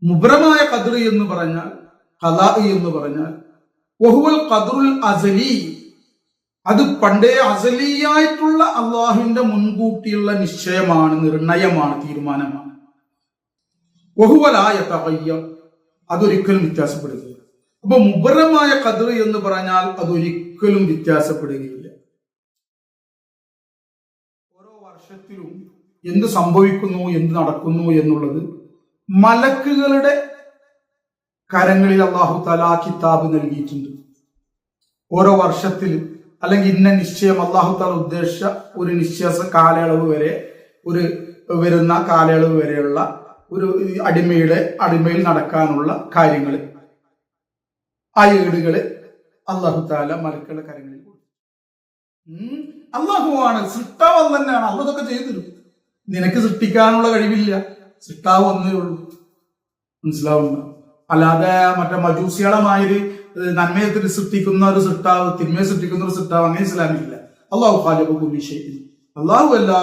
മുബറമായ ഖദർ എന്ന് പറഞ്ഞാൽ, ഖലാ എന്ന് പറഞ്ഞാൽ വഹുവൽ ഖദറുൽ അസലി, അത് പണ്ടേ അസലിയായിട്ടുള്ള അള്ളാഹുവിന്റെ മുൻകൂട്ടിയുള്ള നിശ്ചയമാണ്, നിർണയമാണ്, തീരുമാനമാണ്. വഹുവ ലാ യതഗയ്യർ, അതൊരിക്കലും വ്യത്യാസപ്പെടുകയില്ല. അപ്പൊ മുബറമായ ഖദർ എന്ന് പറഞ്ഞാൽ അതൊരിക്കലും വ്യത്യാസപ്പെടുകയില്ല. ഓരോ വർഷത്തിലും എന്ത് സംഭവിക്കുന്നു, എന്ത് നടക്കുന്നു എന്നുള്ളത് മലക്കുകളുടെ കരങ്ങളിൽ അല്ലാഹു തആല കിതാബ് നൽകിയിട്ടുണ്ട്. ഓരോ വർഷത്തിൽ അല്ലെങ്കിൽ ഇന്ന നിശ്ചയം അല്ലാഹു തആല ഉദ്ദേശിച്ച ഒരു നിശ്ചയ കാലയളവ് വരെ, ഒരു വരുന്ന കാലയളവ് വരെയുള്ള ഒരു അടിമയിൽ നടക്കാനുള്ള കാര്യങ്ങൾ, ആ ഏടുകള് അല്ലാഹു തആല മലക്കുകളുടെ കരങ്ങളിൽ കൊടുക്കും. അല്ലാഹുവാണ്, സൃഷ്ടാവ് അല്ലാഹു തന്നെയാണ്. അല്ലാഹു ഇതൊക്കെ ചെയ്തു തരും. നിനക്ക് സൃഷ്ടിക്കാനുള്ള കഴിവില്ല, സൃഷ്ടാവ് ഒന്നേ ഉള്ളൂ. മനസ്സിലാവുന്ന, അല്ലാതെ മറ്റേ മജൂസികളമായൊരു നന്മയത്തിൽ സൃഷ്ടിക്കുന്ന ഒരു സൃഷ്ടാവ്, തിന്മയെ സൃഷ്ടിക്കുന്ന ഒരു സൃഷ്ടാവ്, അങ്ങനെ ഇസ്ലാമില്ല. അല്ലാഹു ഖാലിഖു കുല്ലി ഷൈഇൻ, അല്ലാഹു എല്ലാ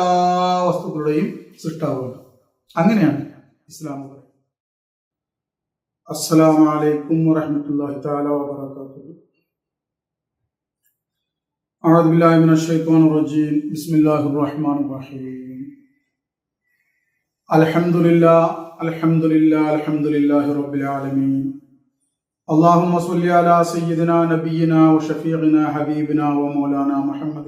വസ്തുക്കളുടെയും സൃഷ്ടാവാണ്. അങ്ങനെയാണ് ഇസ്ലാം പറയുന്നത്. അസ്സലാമു അലൈക്കും വറഹ്മത്തുള്ളാഹി തആല വബറകാതുഹു. അഊദു ബില്ലാഹി മിനശ് ശൈത്വാനിർ റജീം. ബിസ്മില്ലാഹിർ റഹ്മാനിർ റഹീം. അൽഹംദുലില്ലാഹി റബ്ബിൽ ആലമീൻ. اللهم صل على سيدنا نبينا وشفيعنا حبيبنا ومولانا محمد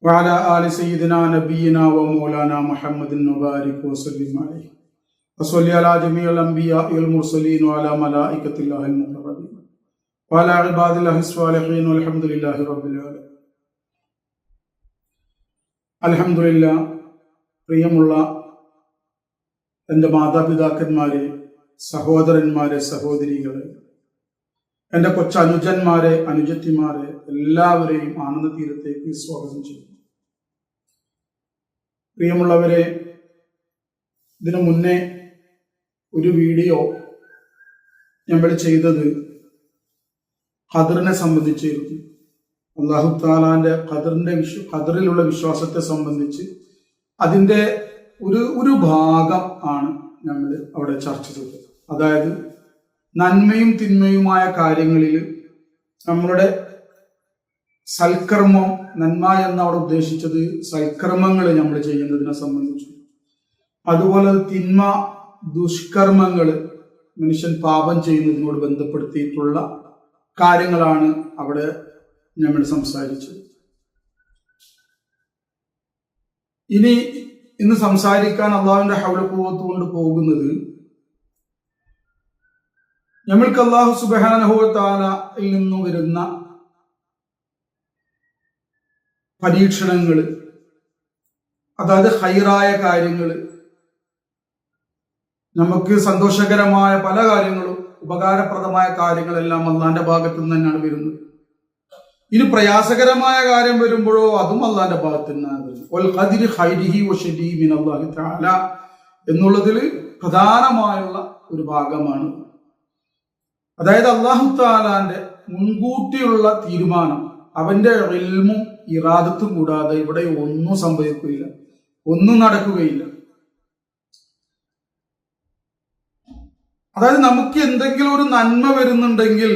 وعلى آل سيدنا نبينا ومولانا محمد وبارك وسلم عليه وصل على جميع الأنبياء والمرسلين وعلى ملائكة الله المقربين وعلى عباد الله الصالحين والحمد لله رب العالمين. അൽഹംദുലില്ലാ. പ്രിയമുള്ള എൻ്റെ മാതാപിതാക്കന്മാരെ, സഹോദരന്മാരെ, സഹോദരികളെ, എൻ്റെ കൊച്ചനുജന്മാരെ, അനുജത്തിമാരെ, എല്ലാവരെയും ആനന്ദ തീരത്തേക്ക് സ്വാഗതം ചെയ്യുന്നു. പ്രിയമുള്ളവരെ, ഇതിനു മുന്നേ ഒരു വീഡിയോ നമ്മൾ ചെയ്തത് ഖദറിനെ സംബന്ധിച്ചിരുന്നു. അല്ലാഹു തആലാന്റെ ഖദറിലുള്ള വിശ്വാസത്തെ സംബന്ധിച്ച് അതിൻ്റെ ഒരു ഭാഗം ആണ് നമ്മൾ അവിടെ ചർച്ച ചെയ്തത്. അതായത് നന്മയും തിന്മയുമായ കാര്യങ്ങളിൽ നമ്മളുടെ സൽക്കർമ്മം, നന്മ എന്ന് അവിടെ ഉദ്ദേശിച്ചത് സൽക്കർമ്മങ്ങൾ നമ്മൾ ചെയ്യുന്നതിനെ സംബന്ധിച്ചു. അതുപോലെ തിന്മ, ദുഷ്കർമ്മങ്ങൾ, മനുഷ്യൻ പാപം ചെയ്യുന്നതിനോട് ബന്ധപ്പെടുത്തിയിട്ടുള്ള കാര്യങ്ങളാണ് അവിടെ നമ്മൾ സംസാരിച്ചത്. ഇന്ന് സംസാരിക്കാൻ അള്ളാഹുവിന്റെ ഹൗല ഖുവ്വത്ത് കൊണ്ട് പോകുന്നത്, നമ്മൾക്ക് അല്ലാഹു സുബ്ഹാനഹു വ തആലയിൽ നിന്നും വരുന്ന പരീക്ഷണങ്ങൾ, അതായത് ഹൈറായ കാര്യങ്ങൾ, നമുക്ക് സന്തോഷകരമായ പല കാര്യങ്ങളും, ഉപകാരപ്രദമായ കാര്യങ്ങളെല്ലാം അള്ളാന്റെ ഭാഗത്തു നിന്ന് തന്നെയാണ് വരുന്നത്. ഇനി പ്രയാസകരമായ കാര്യം വരുമ്പോഴോ അതും അള്ളാന്റെ ഭാഗത്തു നിന്നാണ് വരുന്നത്. എന്നുള്ളതിൽ പ്രധാനമായുള്ള ഒരു ഭാഗമാണ്. അതായത് അല്ലാഹു തആലാന്റെ മുൻകൂട്ടിയുള്ള തീരുമാനം, അവന്റെ ഇൽമും ഇറാദത്തും കൂടാതെ ഇവിടെ ഒന്നും സംഭവിക്കുകയില്ല, ഒന്നും നടക്കുകയില്ല. അതായത് നമുക്ക് എന്തെങ്കിലും ഒരു നന്മ വരുന്നുണ്ടെങ്കിൽ,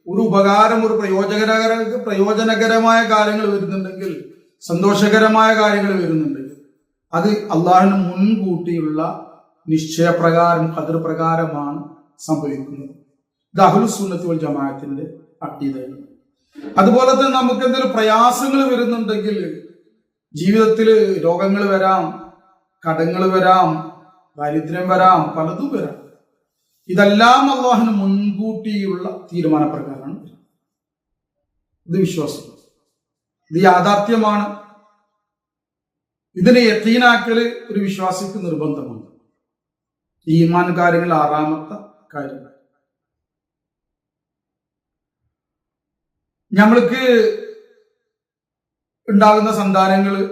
ഒരു ഉപകാരം, ഒരു പ്രയോജനകരമായ കാര്യങ്ങൾ വരുന്നുണ്ടെങ്കിൽ, സന്തോഷകരമായ കാര്യങ്ങൾ വരുന്നുണ്ടെങ്കിൽ, അത് അള്ളാഹുവിന് മുൻകൂട്ടിയുള്ള നിശ്ചയപ്രകാരം, ഖദർ പ്രകാരമാണ് സംഭവിക്കുന്നത്. ഇത് അഹ്ലുസ് സുന്നത്തി വൽ ജമാഅത്തിന്റെ അഖീദയാണ്. അതുപോലെ തന്നെ നമുക്ക് എന്തെങ്കിലും പ്രയാസങ്ങൾ വരുന്നുണ്ടെങ്കിൽ, ജീവിതത്തിൽ രോഗങ്ങൾ വരാം, കടങ്ങൾ വരാം, ദാരിദ്ര്യം വരാം, പലതും വരാം. ഇതെല്ലാം അള്ളാഹുവിന് മുൻകൂട്ടിയുള്ള തീരുമാനപ്രകാരമാണ്. ഇത് വിശ്വാസം, ഇത് യാഥാർത്ഥ്യമാണ്. ഇതിനെ യഖീനാക്കല് ഒരു വിശ്വാസിക്ക് നിർബന്ധമാണ്. ഈമാൻ കാര്യങ്ങൾ 6ാമത്തെ കാര്യം. നമ്മൾക്ക് ഉണ്ടാകുന്ന സന്താനങ്ങള്,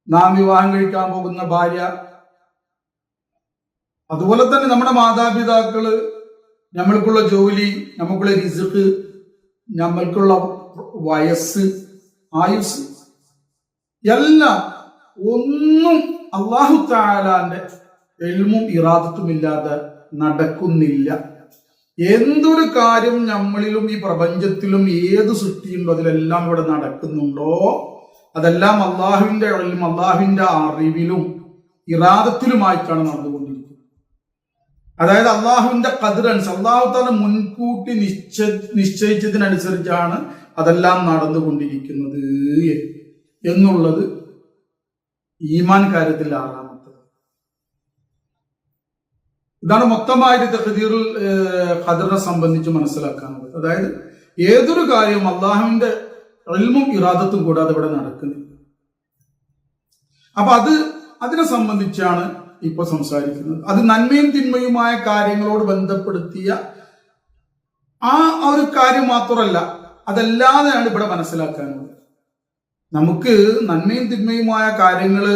നാം വിവാഹം കഴിക്കാൻ പോകുന്ന ഭാര്യ, അതുപോലെ തന്നെ നമ്മുടെ മാതാപിതാക്കള്, നമ്മൾക്കുള്ള ജോലി, നമുക്കുള്ള റിസ്ക്, നമ്മൾക്കുള്ള വയസ്സ്, ആയുസ്, എല്ലാം ഒന്നും അല്ലാഹു തആലാന്റെ ഇൽമും ഇറാദത്തും ഇല്ലാതെ നടക്കുന്നില്ല. എന്തൊരു കാര്യം നമ്മളിലും ഈ പ്രപഞ്ചത്തിലും ഏത് സൃഷ്ടിയുണ്ടോ അതിലെല്ലാം ഇവിടെ നടക്കുന്നുണ്ടോ അതെല്ലാം അള്ളാഹുവിന്റെ ഇൽമും അള്ളാഹുവിന്റെ അറിവിലും ഇറാദത്തിലുമായിട്ടാണ് നടന്നുകൊണ്ടിരിക്കുന്നത്. അതായത് അള്ളാഹുവിന്റെ ഖദ്റൻസ് അള്ളാഹു താല മുൻകൂട്ടി നിശ്ചയിച്ചതിനനുസരിച്ചാണ് അതെല്ലാം നടന്നുകൊണ്ടിരിക്കുന്നത് എന്നുള്ളത് ഈമാൻ കാര്യത്തിൽ ആറാമത്തത്. ഇതാണ് മൊത്തമായിട്ട് തഖ്ദീറുൽ ഖദറിനെ സംബന്ധിച്ച് മനസ്സിലാക്കാനുള്ളത്. അതായത് ഏതൊരു കാര്യവും അള്ളാഹുവിന്റെ ഇൽമും ഇറാദത്തും കൂടാതെ ഇവിടെ നടക്കുന്നില്ല. അപ്പൊ അതിനെ സംബന്ധിച്ചാണ് ഇപ്പൊ സംസാരിക്കുന്നത്. അത് നന്മയും തിന്മയുമായ കാര്യങ്ങളോട് ബന്ധപ്പെടുത്തിയ ആ ഒരു കാര്യം മാത്രമല്ല, അതല്ലാതെയാണ് ഇവിടെ മനസ്സിലാക്കാനുള്ളത്. നമുക്ക് നന്മയും തിന്മയുമായ കാര്യങ്ങള്,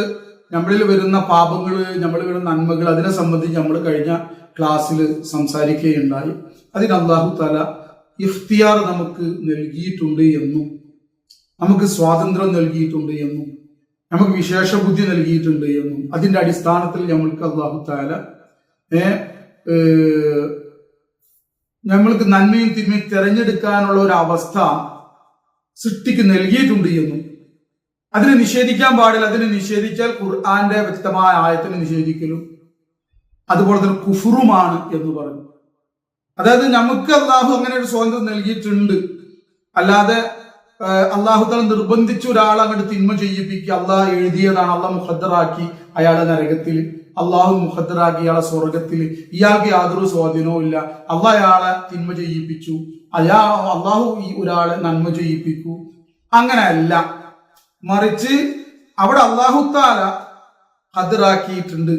നമ്മളിൽ വരുന്ന പാപങ്ങള്, നമ്മളിൽ വരുന്ന നന്മകൾ, അതിനെ സംബന്ധിച്ച് നമ്മൾ കഴിഞ്ഞ ക്ലാസ്സിൽ സംസാരിക്കുകയുണ്ടായി. അതിന് അല്ലാഹു തആല ഇഖ്തിയാർ നമുക്ക് നൽകിയിട്ടുണ്ട് എന്നും നമുക്ക് സ്വാതന്ത്ര്യം നൽകിയിട്ടുണ്ട് എന്നും നമുക്ക് വിശേഷ ബുദ്ധി നൽകിയിട്ടുണ്ട് എന്നും അതിന്റെ അടിസ്ഥാനത്തിൽ നമ്മൾക്ക് അല്ലാഹു തആല നമ്മൾക്ക് നന്മയും തിന്മയും തിരഞ്ഞെടുക്കാനുള്ള ഒരു അവസ്ഥ സൃഷ്ടിക്ക് നൽകിയിട്ടുണ്ട് എന്നും അതിനെ നിഷേധിക്കാൻ പാടില്ല. അതിനെ നിഷേധിച്ചാൽ ഖുർആന്റെ വ്യക്തമായ ആയത്തിനെ നിഷേധിക്കലും അതുപോലെ തന്നെ കുഫറുമാണ് എന്ന് പറഞ്ഞു. അതായത് നമുക്ക് അള്ളാഹു അങ്ങനെ ഒരു സ്വാതന്ത്ര്യം നൽകിയിട്ടുണ്ട്. അല്ലാതെ അള്ളാഹു തആല നിർബന്ധിച്ച ഒരാളെ അങ്ങോട്ട് തിന്മ ചെയ്യിപ്പിക്കുക, അള്ളാഹ് എഴുതിയതാണ്, അള്ളാഹ് മുഖദ്ദറാക്കി അയാളെ നരകത്തിൽ, അള്ളാഹു മുഖദ്ദറാക്കി ഇയാളെ സ്വർഗത്തിൽ, ഇയാൾക്ക് യാതൊരു സ്വാധീനവും ഇല്ല. അള്ളാഹ് അയാളെ തിന്മ ചെയ്യിപ്പിച്ചു, അള്ളാഹു ഈ ഒരാളെ നന്മ ചെയ്യിപ്പിക്കൂ, അങ്ങനെയല്ല. മറിച്ച് അവിടെ അല്ലാഹു തആല ഖദറാക്കിയിട്ടുണ്ട്.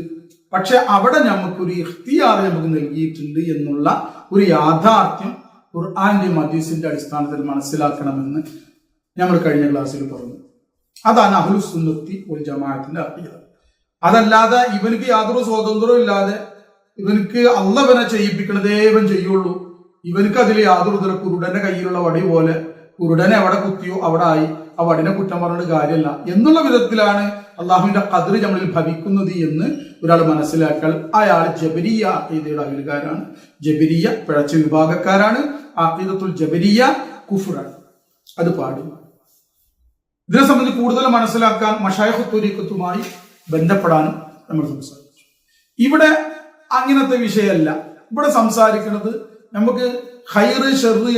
പക്ഷെ അവിടെ നമുക്കൊരു ഇഖ്തിയാർ നമുക്ക് നൽകിയിട്ടുണ്ട് എന്നുള്ള ഒരു യാഥാർത്ഥ്യം ഖുർആന്റെയും ഹദീസിന്റെ അടിസ്ഥാനത്തിൽ മനസ്സിലാക്കണമെന്ന് നമ്മൾ കഴിഞ്ഞ ക്ലാസ്സിൽ പറഞ്ഞു. അതാണ് അഹ്ലുസ് സുന്നത്തി വൽ ജമാഅത്തിന്റെ അഖീദ. അതല്ലാതെ ഇവനിക്ക് യാതൊരു സ്വാതന്ത്ര്യവും ഇല്ലാതെ ഇവനിക്ക് അള്ളവനെ ചെയ്യിപ്പിക്കണതേ ഇവൻ ചെയ്യുള്ളൂ, ഇവനിക്ക് അതിൽ യാതൊരു തരം കുരുടന്റെ കയ്യിലുള്ള വടി പോലെ കുരുടനെ എവിടെ കുത്തിയോ അവിടെ ആയി, ആ വടിനെ കുറ്റം പറഞ്ഞിട്ട് കാര്യമല്ല എന്നുള്ള വിധത്തിലാണ് അള്ളാഹുവിന്റെ ഖദർ നമ്മളിൽ ഭവിക്കുന്നത് എന്ന് ഒരാൾ മനസ്സിലാക്കാൻ അയാൾ ജബരിയ അഖീദയുടെ അയൽക്കാരാണ്. ജബരിയ പിഴച്ച വിഭാഗക്കാരാണ്. അഖീദത്തുൽ ജബരിയ കുഫ്റാണ്, അത് പാടില്ല. ഇതിനെ സംബന്ധിച്ച് കൂടുതൽ മനസ്സിലാക്കാൻ മശായിഖ് ത്വരീഖത്തുമായി ബന്ധപ്പെടാനും നമ്മൾ സംസാരിച്ചു. ഇവിടെ അങ്ങനത്തെ വിഷയമല്ല. ഇവിടെ സംസാരിക്കുന്നത് നമുക്ക് ഖൈറ് ഷർറ്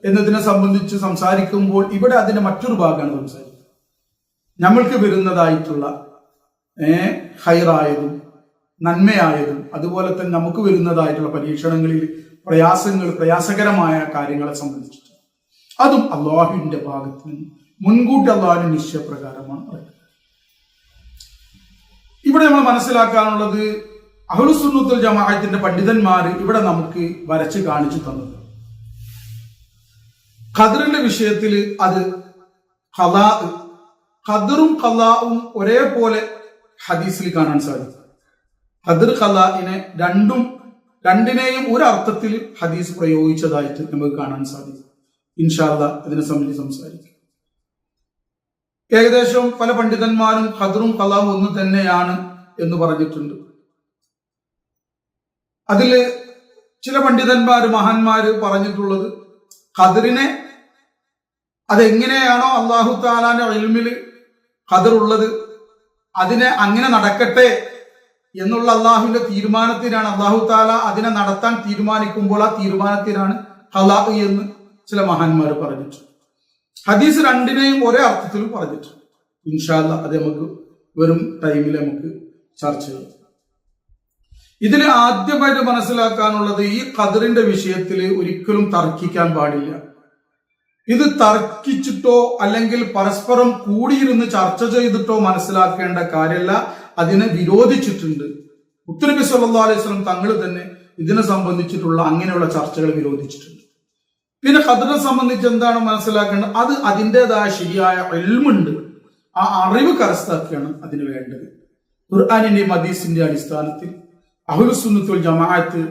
എന്നതിനെ സംബന്ധിച്ച് സംസാരിക്കുമ്പോൾ ഇവിടെ അതിന്റെ മറ്റൊരു ഭാഗമാണ് സംസാരിക്കുന്നത്. നമ്മൾക്ക് വരുന്നതായിട്ടുള്ള ഖൈറായതും നന്മയായതും അതുപോലെ തന്നെ നമുക്ക് വരുന്നതായിട്ടുള്ള പരീക്ഷണങ്ങളിൽ പ്രയാസകരമായ കാര്യങ്ങളെ സംബന്ധിച്ചിട്ട് അതും അള്ളാഹുവിന്റെ ഭാഗത്ത് നിന്ന് മുൻകൂട്ടി അള്ളാഹുവിന്റെ നിശ്ചയപ്രകാരമാണ് പറയുന്നത്. ഇവിടെ നമ്മൾ മനസ്സിലാക്കാനുള്ളത് അഹ്ലുസ് സുന്നത്തുൽ ജമാഅത്തിന്റെ പണ്ഡിതന്മാർ ഇവിടെ നമുക്ക് വരച്ച് കാണിച്ചു തന്നത് ഖദറിന്റെ വിഷയത്തിൽ അത് ഖദറും ഖലാഉം ഒരേപോലെ ഹദീസിൽ കാണാൻ സാധിക്കും. ഖദർ ഖലാഇനെ രണ്ടിനെയും ഒരു അർത്ഥത്തിൽ ഹദീസ് പ്രയോഗിച്ചതായിട്ട് നമുക്ക് കാണാൻ സാധിക്കും. ഇൻഷാ അല്ലാഹ് അതിനെ സംബന്ധിച്ച് സംസാരിക്കും. ഏകദേശം പല പണ്ഡിതന്മാരും ഖദറും ഖലാഉം ഒന്ന് തന്നെയാണ് എന്ന് പറഞ്ഞിട്ടുണ്ട്. അതില് ചില പണ്ഡിതന്മാര് മഹാന്മാര് പറഞ്ഞിട്ടുള്ളത് ഖദറിനെ അതെങ്ങനെയാണോ അല്ലാഹു തആലാന്റെ ഇൽമിൽ ഖദർ ഉള്ളത് അതിനെ അങ്ങനെ നടക്കട്ടെ എന്നുള്ള അള്ളാഹുവിന്റെ തീരുമാനത്തിനാണ്. അല്ലാഹു തആല അതിനെ നടത്താൻ തീരുമാനിക്കുമ്പോൾ ആ തീരുമാനത്തിനാണ് ഖലാ എന്ന് ചില മഹാന്മാർ പറഞ്ഞിട്ടുണ്ട്. ഹദീസ് രണ്ടിനെയും ഒരേ അർത്ഥത്തിലും പറഞ്ഞിട്ടുണ്ട്. ഇൻഷാ അല്ലാഹ് അത് നമുക്ക് വരും ടൈമിൽ നമുക്ക് ചർച്ച ചെയ്യാം. ഇതിൽ ആദ്യമായിട്ട് മനസ്സിലാക്കാനുള്ളത് ഈ ഖദറിന്റെ വിഷയത്തിൽ ഒരിക്കലും തർക്കിക്കാൻ പാടില്ല. ഇത് തർക്കിച്ചിട്ടോ അല്ലെങ്കിൽ പരസ്പരം കൂടിയിരുന്ന് ചർച്ച ചെയ്തിട്ടോ മനസ്സിലാക്കേണ്ട കാര്യമല്ല. അതിനെ വിരോധിച്ചിട്ടുണ്ട്. മുത്തുനബി സല്ലല്ലാഹു അലൈഹി വസല്ലം തങ്ങൾ തന്നെ ഇതിനെ സംബന്ധിച്ചിട്ടുള്ള അങ്ങനെയുള്ള ചർച്ചകൾ വിരോധിച്ചിട്ടുണ്ട്. പിന്നെ ഖദറിനെ സംബന്ധിച്ച് എന്താണ് മനസ്സിലാക്കേണ്ടത്? അത് അതിൻ്റെതായ ശരിയായ ഇൽമുണ്ട്, ആ അറിവ് കരസ്ഥമാക്കിയാണ് അതിന് വേണ്ടത്. ഖുർആനിന്റെയും ഹദീസിന്റെ അടിസ്ഥാനത്തിൽ അഹ്ലുസ് സുന്നത്ത് വൽ ജമാഅത്ത്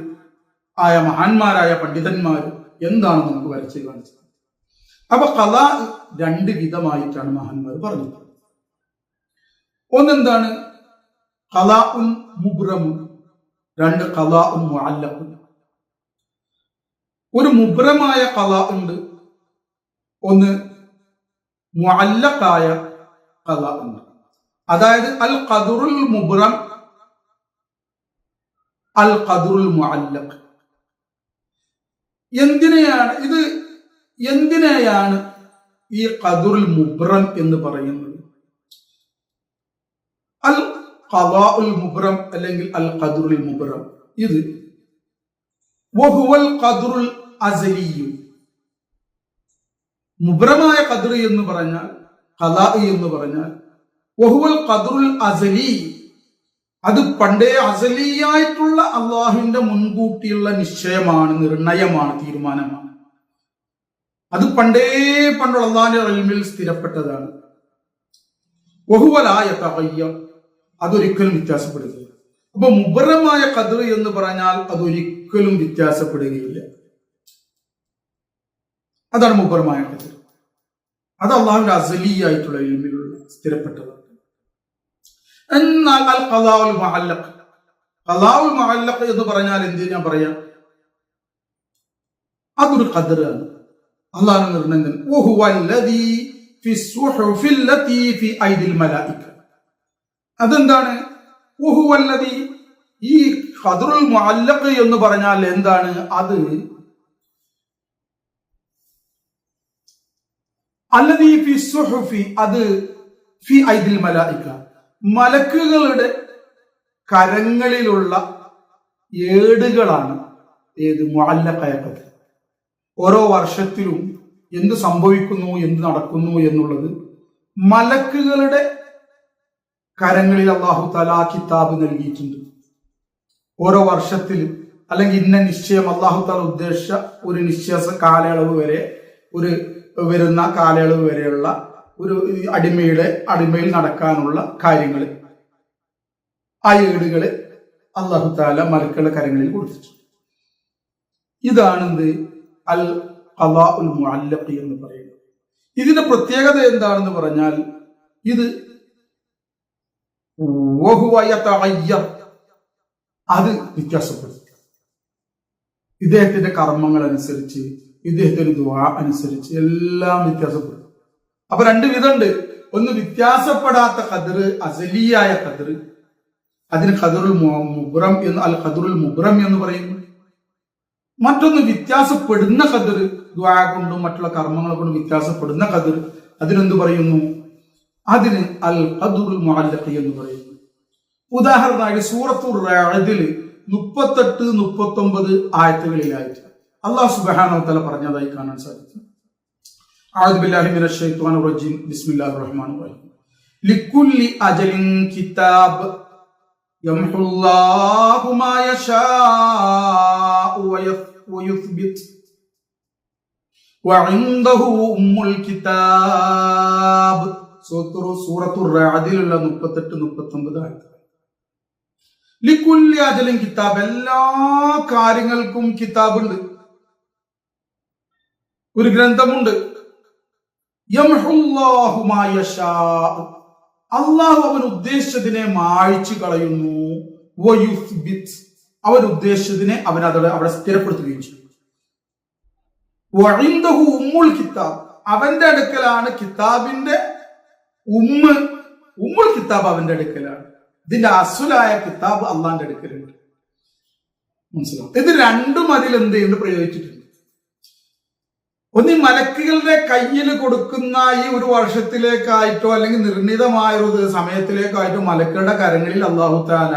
ആയ മഹാന്മാരായ പണ്ഡിതന്മാർ എന്താണ് നമുക്ക് വരച്ച് കാണിച്ചത്. അപ്പൊ ഖലാ രണ്ട് വിധമായിട്ടാണ് മഹാന്മാർ പറഞ്ഞത്. ഒന്നെന്താണ്? ഖലാഉൻ മുബ്റമുൻ, രണ്ട് ഖലാഉൻ മുഅല്ലഖുൻ. ഒരു മുബ്രമായ ഖലാ ഉണ്ട്, ഒന്ന് മുഅല്ലഖായ ഖലാ ഉണ്ട്. അതായത് അൽ ഖദറുൽ മുബ്രം, അൽ ഖദറുൽ മുഅല്ലഖ്. എന്തിനെയാണ് ഈ ഖദറുൽ മുബ്രം എന്ന് പറയുന്നത്? അൽ ഖദാഉൽ മുബ്രം അല്ലെങ്കിൽ അൽ ഖദറുൽ മുബ്രം, ഇത് വഹുവൽ ഖദറുൽ അസലിയു. മുബ്രമായ ഖദർ എന്ന് പറഞ്ഞാൽ, ഖദാ എന്ന് പറഞ്ഞാൽ വഹുവൽ ഖദറുൽ അസലി, അത് പണ്ടേ അസലിയായിട്ടുള്ള അള്ളാഹുവിന്റെ മുൻകൂട്ടിയുള്ള നിശ്ചയമാണ്, നിർണയമാണ്, തീരുമാനമാണ്. അത് പണ്ടുള്ള അള്ളാഹിന്റെ ഇൽമിൽ സ്ഥിരപ്പെട്ടതാണ്. വഹുവ ലാ യതഗയ്യർ, അതൊരിക്കലും വ്യത്യാസപ്പെടുകയില്ല. അപ്പൊ മുബറമായ ഖദർ എന്ന് പറഞ്ഞാൽ അതൊരിക്കലും വ്യത്യാസപ്പെടുകയില്ല. അതാണ് മുബറമായ ഖദർ. അത് അള്ളാഹുവിന്റെ അസലിയായിട്ടുള്ള ഇൽമിലുള്ള സ്ഥിരപ്പെട്ടതാണ്. എന്നാൽ അൽ ഖദാഉൽ മുഅല്ലഖ്, ഖദാഉൽ മുഅല്ലഖ് എന്ന് പറഞ്ഞാൽ എന്തിനാ പറയാ? അതൊരു ഖദറാണ്, അള്ളാഹുവിന്റെ നിർണയം. വഹുവല്ലദീ ഫിസ്സുഹുഫിൽ ലതീ ഫി ഐദിൽ മലായിക. അതെന്താണ്? വഹുവല്ലദീ, ഈ ഖദറുൽ മുഅല്ലഖ് എന്ന് പറഞ്ഞാൽ എന്താണ്? അത് അല്ലദീ ഫിസ്സുഹുഫി, അത് ഫി ഐദിൽ മലായിക, മലക്കുകളുടെ കരങ്ങളിലുള്ള ഏടുകളാണ്. ഏത്? മുഅല്ലഖായ ഖദർ. ഓരോ വർഷത്തിലും എന്ത് സംഭവിക്കുന്നു, എന്ത് നടക്കുന്നു എന്നുള്ളത് മലക്കുകളുടെ കരങ്ങളിൽ അല്ലാഹു തആല കിതാബ് നൽകിയിട്ടുണ്ട്. ഓരോ വർഷത്തിൽ അല്ലെങ്കിൽ ഇന്ന നിശ്ചയം അല്ലാഹു തആല ഉദ്ദേശിച്ച ഒരു നിശ്ചയ കാലയളവ് വരെ, ഒരു വരുന്ന കാലയളവ് വരെയുള്ള ഒരു അടിമയിൽ നടക്കാനുള്ള കാര്യങ്ങൾ, ആ ഏടുകള് അല്ലാഹു തആല മലക്കുകളുടെ കരങ്ങളിൽ കൊടുത്തിട്ടുണ്ട്. ഇതാണെന്ത്? അൽ ഖദാഉൽ മുഅല്ലഖ് എന്ന് പറയുന്നത്. ഇതിന്റെ പ്രത്യേകത എന്താണെന്ന് പറഞ്ഞാൽ, ഇത് വഹുവ യതഗയ്യർ, അത് വ്യത്യാസപ്പെടും. ഇദ്ദേഹത്തിന്റെ കർമ്മങ്ങൾ അനുസരിച്ച്, ഇദ്ദേഹത്തിന്റെ ദുആ അനുസരിച്ച് എല്ലാം വ്യത്യാസപ്പെടും. അപ്പൊ രണ്ട് വിധമുണ്ട്. ഒന്ന് വ്യത്യാസപ്പെടാത്ത ഖദർ, അസലിയായ ഖദർ, അതിന് ഖദറുൽ മുബ്രം എന്ന്, അൽ ഖദറുൽ മുബ്രം എന്ന് പറയുന്നു. മറ്റൊന്ന് വ്യത്യാസപ്പെടുന്ന ഖദർ, ദുആ കൊണ്ടും മറ്റുള്ള കർമ്മങ്ങളെ കൊണ്ടും വ്യത്യാസപ്പെടുന്ന ഖദർ, അതിനെന്ത് പറയുന്നു? അതിന് അൽ ഖദറുൽ മുഅല്ലഖ് എന്ന് പറയുന്നു. ഉദാഹരണമായി സൂറത്തുർ റഅദിൽ 38, 39 ആയത്തുകളിലായിട്ട് അല്ലാഹു സുബ്ഹാനഹു വ തആല പറഞ്ഞതായി കാണാൻ സാധിക്കും. അഊദു ബില്ലാഹി മിനശ് ശൈത്വാനിർ റജീം. ബിസ്മില്ലാഹിർ റഹ്മാനിർ റഹീം. ലിക്കുല്ലി അജലിൻ കിതാബ് യംഹുല്ലാഹു മാ യശാഉ വയുസ്ബിത് വഇൻദഹു ഉമ്മുൽ കിതാബ്. സൂറത്തുർ റഅദിലുള്ള 38, 39 ആയത്തുകൾ. ലിക്കുല്ലി അജലിൻ കിതാബ്, എല്ലാ കാര്യങ്ങൾക്കും കിതാബുണ്ട്, ഒരു ഗ്രന്ഥമുണ്ട്. യംഹുല്ലാഹു മാ യശാഉ, അല്ലാഹു അവൻ ഉദ്ദേശിച്ചതിനെ മായ്ച്ചു കളയുന്നു. വയുസ്ബിത്, അവൻ ഉദ്ദേശിച്ചതിനെ അവൻ അവിടെ സ്ഥിരപ്പെടുത്തുകയും ചെയ്യും. വഇൻദഹു ഉമ്മുൽ കിതാബ്, അവന്റെ അടുക്കലാണ് കിതാബിന്റെ ഉമ്മുൽ കിതാബ് അവന്റെ അടുക്കലാണ്. ഇതിന്റെ അസുലായ കിതാബ് അള്ളാന്റെ അടുക്കലുണ്ട്. മനസ്സിലാവും? ഇത് രണ്ടും അതിൽ എന്ത് ചെയ്യുന്നു? പ്രയോഗിച്ചിട്ടുണ്ട്. ഒന്ന്, മലക്കുകളുടെ കയ്യിൽ കൊടുക്കുന്ന ഈ ഒരു വർഷത്തിലേക്കായിട്ടോ അല്ലെങ്കിൽ നിർണിതമായ ഒരു സമയത്തിലേക്കായിട്ടോ മലക്കുകളുടെ കരങ്ങളിൽ അല്ലാഹു തആല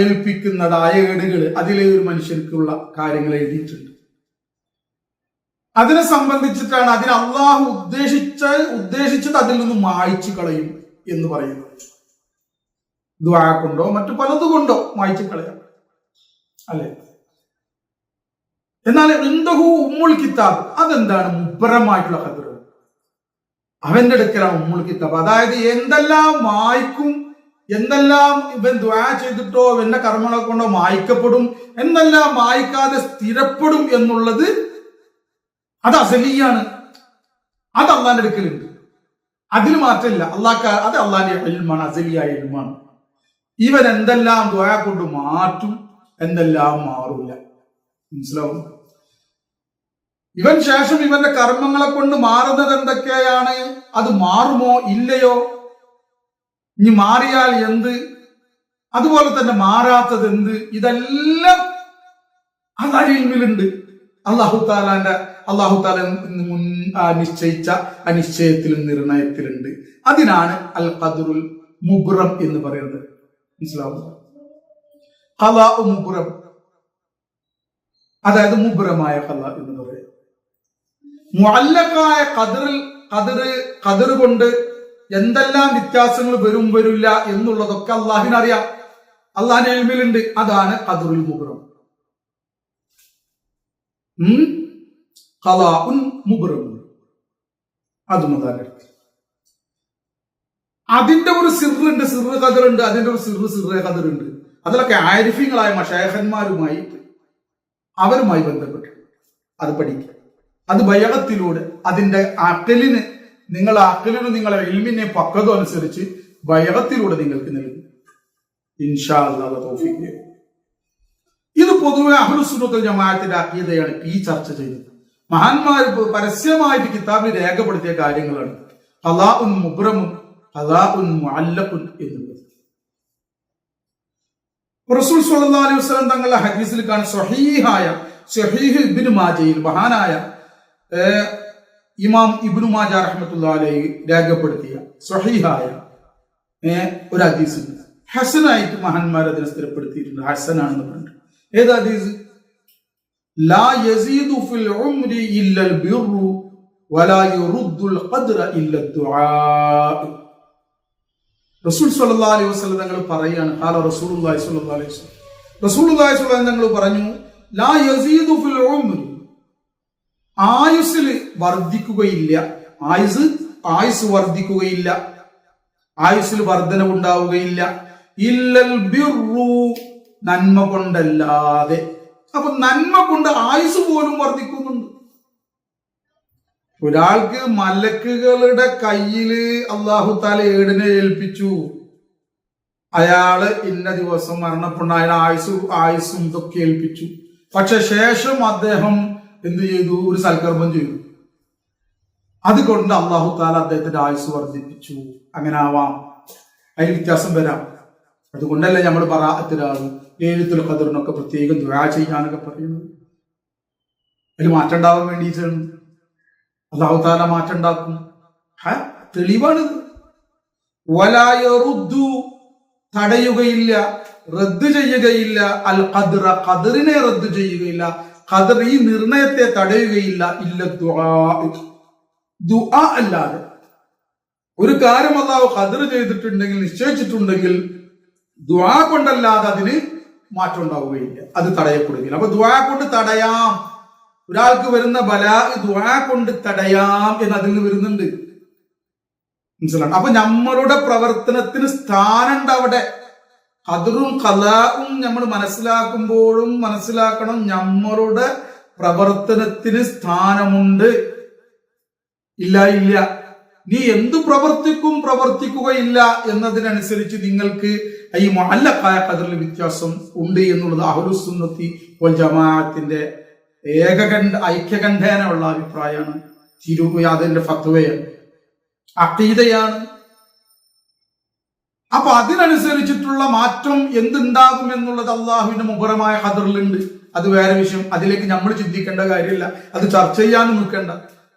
ഏൽപ്പിക്കുന്നതായ ഏടുകൾ, അതിലെ ഒരു മനുഷ്യർക്കുള്ള കാര്യങ്ങൾ എഴുതിയിട്ടുണ്ട്. അതിനെ സംബന്ധിച്ചിട്ടാണ് അതിന് അള്ളാഹു ഉദ്ദേശിച്ചത് അതിൽ നിന്ന് മായ്ച്ചു കളയും എന്ന് പറയുന്നത്. ദുആ കൊണ്ടോ മറ്റു പലതുകൊണ്ടോ മായ്ച്ചു കളയാം, അല്ലെ? എന്നാൽ ഇൻദഹു ഉമ്മുൽ കിതാബ്, അതെന്താണ്? മുബ്ബറമായിട്ടുള്ള ഖദർ. അവന്റെ അടുക്കലാണ് ഉമ്മുൽ കിതാബ്. അതായത് എന്തെല്ലാം മായ്ക്കും, എന്തെല്ലാം ഇവൻ ദുആ ചെയ്തിട്ടോ ഇവന്റെ കർമ്മങ്ങളെ കൊണ്ടോ മായ്ക്കപ്പെടും, എന്തെല്ലാം മായ്ക്കാതെ സ്ഥിരപ്പെടും എന്നുള്ളത് അത് അസലിയാണ്. അത് അള്ളാന്റെ അടുക്കലുണ്ട്, അതിൽ മാറ്റമില്ല. അത് അള്ളാന്റെ ഇൽമാണ്, അസലിയായ ഇൽമാണ്. ഇവൻ എന്തെല്ലാം ദുആ കൊണ്ട് മാറ്റും, എന്തെല്ലാം മാറൂല. മനസ്സിലാവും? ഇവൻ ശേഷം ഇവന്റെ കർമ്മങ്ങളെ കൊണ്ട് മാറുന്നത് എന്തൊക്കെയാണ്, അത് മാറുമോ ഇല്ലയോ, ഇനി മാറിയാൽ എന്ത്, അതുപോലെ തന്നെ മാറാത്തത് എന്ത്, ഇതെല്ലാം അള്ളാഹുവിലുണ്ട്. അള്ളാഹു താല നിശ്ചയിച്ച അനിശ്ചയത്തിലും നിർണയത്തിലുണ്ട്. അതിനാണ് അൽ ഖദ്റുൽ മുബ്രം എന്ന് പറയുന്നത്. മനസ്സിലാവുന്നു? ഖളാ മുബ്രം, അതായത് മുബ്രമായ ഖളാ എന്ന് പറയുന്നത്. മുഅല്ലഖായ ഖദർ കൊണ്ട് എന്തെല്ലാം വ്യത്യാസങ്ങൾ വരും വരില്ല എന്നുള്ളതൊക്കെ അള്ളാഹിനറിയാം, അള്ളാഹിന്റെ ഇൽമിലുണ്ട്. അതാണ് ഖദ്റുൽ മുബ്രം. ഖളാഉൻ മുബ്രം, അത് മുതലെടുത്ത് അതിന്റെ ഒരു സിറുണ്ട്, സിറ് ഖദറുണ്ട്. അതിന്റെ ഒരു സിറ് ഖദറുണ്ട്. അതിലൊക്കെ ആരിഫീങ്ങളായ അവരുമായി ബന്ധപ്പെട്ട് അത് പഠിക്കുക. അത് ബയഅത്തിലൂടെ അതിന്റെ അഖലിന് നിങ്ങളെ ഇൽമിനെ പക്വത അനുസരിച്ച് ബയഅത്തിലൂടെ നിങ്ങൾക്ക് നൽകും. ഇൻഷാ അല്ലാഹ് തൗഫീഖ്. ഇത് പൊതുവെ അഹ്ലുസുന്നത്ത് വൽ ജമാഅത്തിന്റെ അഖീദയാണ് ഈ ചർച്ച ചെയ്യുന്നത്. മഹാന്മാർ പരസ്യമായിട്ട് കിതാബിൽ രേഖപ്പെടുത്തിയ കാര്യങ്ങളാണ് ഖളാഉൻ മുബ്രമുൻ ഖളാഉൻ മുഅല്ലഖുൻ എന്നുള്ളത്. റസൂൽ സ്വല്ലല്ലാഹു അലൈഹി വസല്ലം തങ്ങളുടെ ഹദീസിൽ കാണുന്ന സ്വഹീഹ് ഇബ്നു മാജയിൽ മഹാനായ ഇമാം ഇബ്നു മാജ റഹ്മത്തുള്ളാഹി അലൈഹി രേഖപ്പെടുത്തിയ സ്വഹീഹായ ഒരു ഹദീസ് ഹസനായിട്ട് മഹാന്മാർ അതിനെ സ്ഥിരപ്പെടുത്തിയിട്ടുണ്ട്. ഹസനാണെന്ന് പറഞ്ഞിട്ട് ഏത് ഹദീസ്? ലാ യസീദു ഫിൽ ഉംരി ഇല്ലൽ ബിർറു വലാ യുറുദ്ദുൽ ഖദ്റ ഇല്ല ദുആ. റസൂൽ സ്വല്ലല്ലാഹു അലൈഹി വസല്ലം തങ്ങൾ പറയാണ്, ഖാല റസൂലുള്ളാഹി സ്വല്ലല്ലാഹു അലൈഹി വസല്ലം, റസൂലുള്ളാഹി സ്വല്ലല്ലാഹു അലൈഹി വസല്ലം തങ്ങൾ പറഞ്ഞു, ലാ യസീദു ഫിൽ ഉംരി, ആയുസ്സിൽ വർദ്ധിക്കുകയില്ല, ആയുസ് വർദ്ധിക്കുകയില്ല, ആയുസ്സിൽ വർധനവുണ്ടാവുകയില്ല, ഇല്ലൽ ബിർറു, നന്മ കൊണ്ടല്ലാതെ. അപ്പൊ നന്മ കൊണ്ട് ആയുസ് പോലും വർദ്ധിക്കുന്നുണ്ട്. ഒരാൾക്ക് മലക്കുകളുടെ കയ്യില് അല്ലാഹു തആല ഏടിനെ ഏൽപ്പിച്ചു, അയാള് ഇന്ന ദിവസം മരണപ്പെടുന്ന അയാൾ ആയുസ്സും ഇതൊക്കെ ഏൽപ്പിച്ചു. പക്ഷെ ശേഷം അദ്ദേഹം എന്ത് ചെയ്തു? ഒരു സൽക്കർമ്മം ചെയ്തു. അതുകൊണ്ട് അല്ലാഹു തആല അദ്ദേഹത്തിന്റെ ആയുസ് വർദ്ധിപ്പിച്ചു. അങ്ങനെ ആവാം, അതിൽ വ്യത്യാസം വരാം. അതുകൊണ്ടല്ലേ നമ്മൾ ബറാഅത്തിലാകും ലൈലത്തുൽ ഖദറിനൊക്കെ പ്രത്യേകം ദുആ ചെയ്യാനൊക്കെ പറയുന്നത്. അതിൽ മാറ്റം ഉണ്ടാവാൻ വേണ്ടിയിട്ടാണ്. അല്ലാഹു തആല മാറ്റം ഉണ്ടാക്കും. തെളിവാണിത്. വലാ യറുദ്ദു, തടയുകയില്ല, റദ്ദ് ചെയ്യുകയില്ല, അൽ ഖദ്റ, ഖദറിനെ റദ്ദ് ചെയ്യുകയില്ല, ഖദർ ഈ നിർണയത്തെ തടയുകയില്ല, ഇല്ല ദുആ അല്ലാതെ. ഒരു കാര്യം അല്ലാഹു ഖദർ ചെയ്തിട്ടുണ്ടെങ്കിൽ, നിശ്ചയിച്ചിട്ടുണ്ടെങ്കിൽ, ദുആ കൊണ്ടല്ലാതെ അതിന് മാറ്റം ഉണ്ടാവുകയില്ല, അത് തടയപ്പെടുകയില്ല. അപ്പൊ ദുആ കൊണ്ട് തടയാം, ഒരാൾക്ക് വരുന്ന ബലാ ദുആ കൊണ്ട് തടയാം എന്ന് അതിൽ നിന്ന് വരുന്നുണ്ട്. മനസ്സിലാണ്? അപ്പൊ നമ്മളുടെ പ്രവർത്തനത്തിന് സ്ഥാനമുണ്ട് അവിടെ. ഖദറും ഖലാഉം നമ്മൾ മനസ്സിലാക്കുമ്പോഴും മനസ്സിലാക്കണം, നമ്മളുടെ പ്രവർത്തനത്തിന് സ്ഥാനമുണ്ട്. ഇല്ല, നീ എന്തു പ്രവർത്തിക്കുകയില്ല എന്നതിനനുസരിച്ച് നിങ്ങൾക്ക് ഈ മുഅല്ലഖായ ഖദറിൽ വ്യത്യാസം ഉണ്ട് എന്നുള്ളത് അഹ്ലുസുന്നത്തി വൽ ജമാഅത്തിന്റെ ഐക്യകണ്ഠേനയുള്ള അഭിപ്രായമാണ്. അതിന്റെ ഫത്വയാണ്, അഖീദയാണ്. അപ്പൊ അതിനനുസരിച്ചിട്ടുള്ള മാറ്റം എന്തുണ്ടാകും എന്നുള്ളത് അള്ളാഹുവിന്റെ മുബറമായ ഖദറിലുണ്ട്. അത് വേറെ വിഷയം, അതിലേക്ക് നമ്മൾ ചിന്തിക്കേണ്ട കാര്യമില്ല, അത് ചർച്ച ചെയ്യാനും നിൽക്കേണ്ട.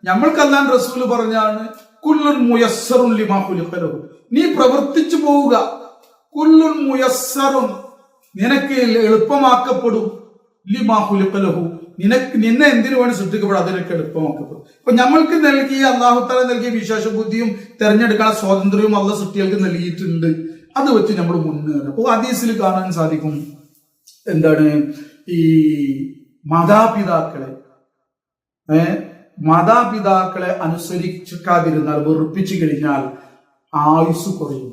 നമ്മൾക്ക് അല്ലാഹ് റസൂല് പറഞ്ഞാണ്, കുല്ലുൻ മുയസ്സറുൻ ലിമാ ഖുലിഖ ലഹു, നീ പ്രവർത്തിച്ചു പോവുക. കുല്ലുൻ മുയസ്സറുൻ, നിനക്ക് എളുപ്പമാക്കപ്പെടും, ലിമാ ഖുലിഖ ലഹു, നിന്നെ എന്തിനു വേണ്ടി സൃഷ്ടിക്കപ്പെടും, അതിനൊക്കെ എളുപ്പമാക്കപ്പെടും. അപ്പൊ നമ്മൾക്ക് നൽകിയ അല്ലാഹു തആല നൽകിയ വിശേഷ ബുദ്ധിയും തെരഞ്ഞെടുക്കാൻ സ്വാതന്ത്ര്യവും അല്ലാഹ് സൃഷ്ടികൾക്ക് നൽകിയിട്ടുണ്ട്. അത് വെച്ച് നമ്മൾ മുന്നേറും. അപ്പോൾ ഹദീസിൽ കാണാൻ സാധിക്കും, എന്താണ് ഈ മാതാപിതാക്കളെ അനുസരിക്കാതിരുന്നാൽ, വെറുപ്പിച്ചു കഴിഞ്ഞാൽ ആയുസ് കുറയും.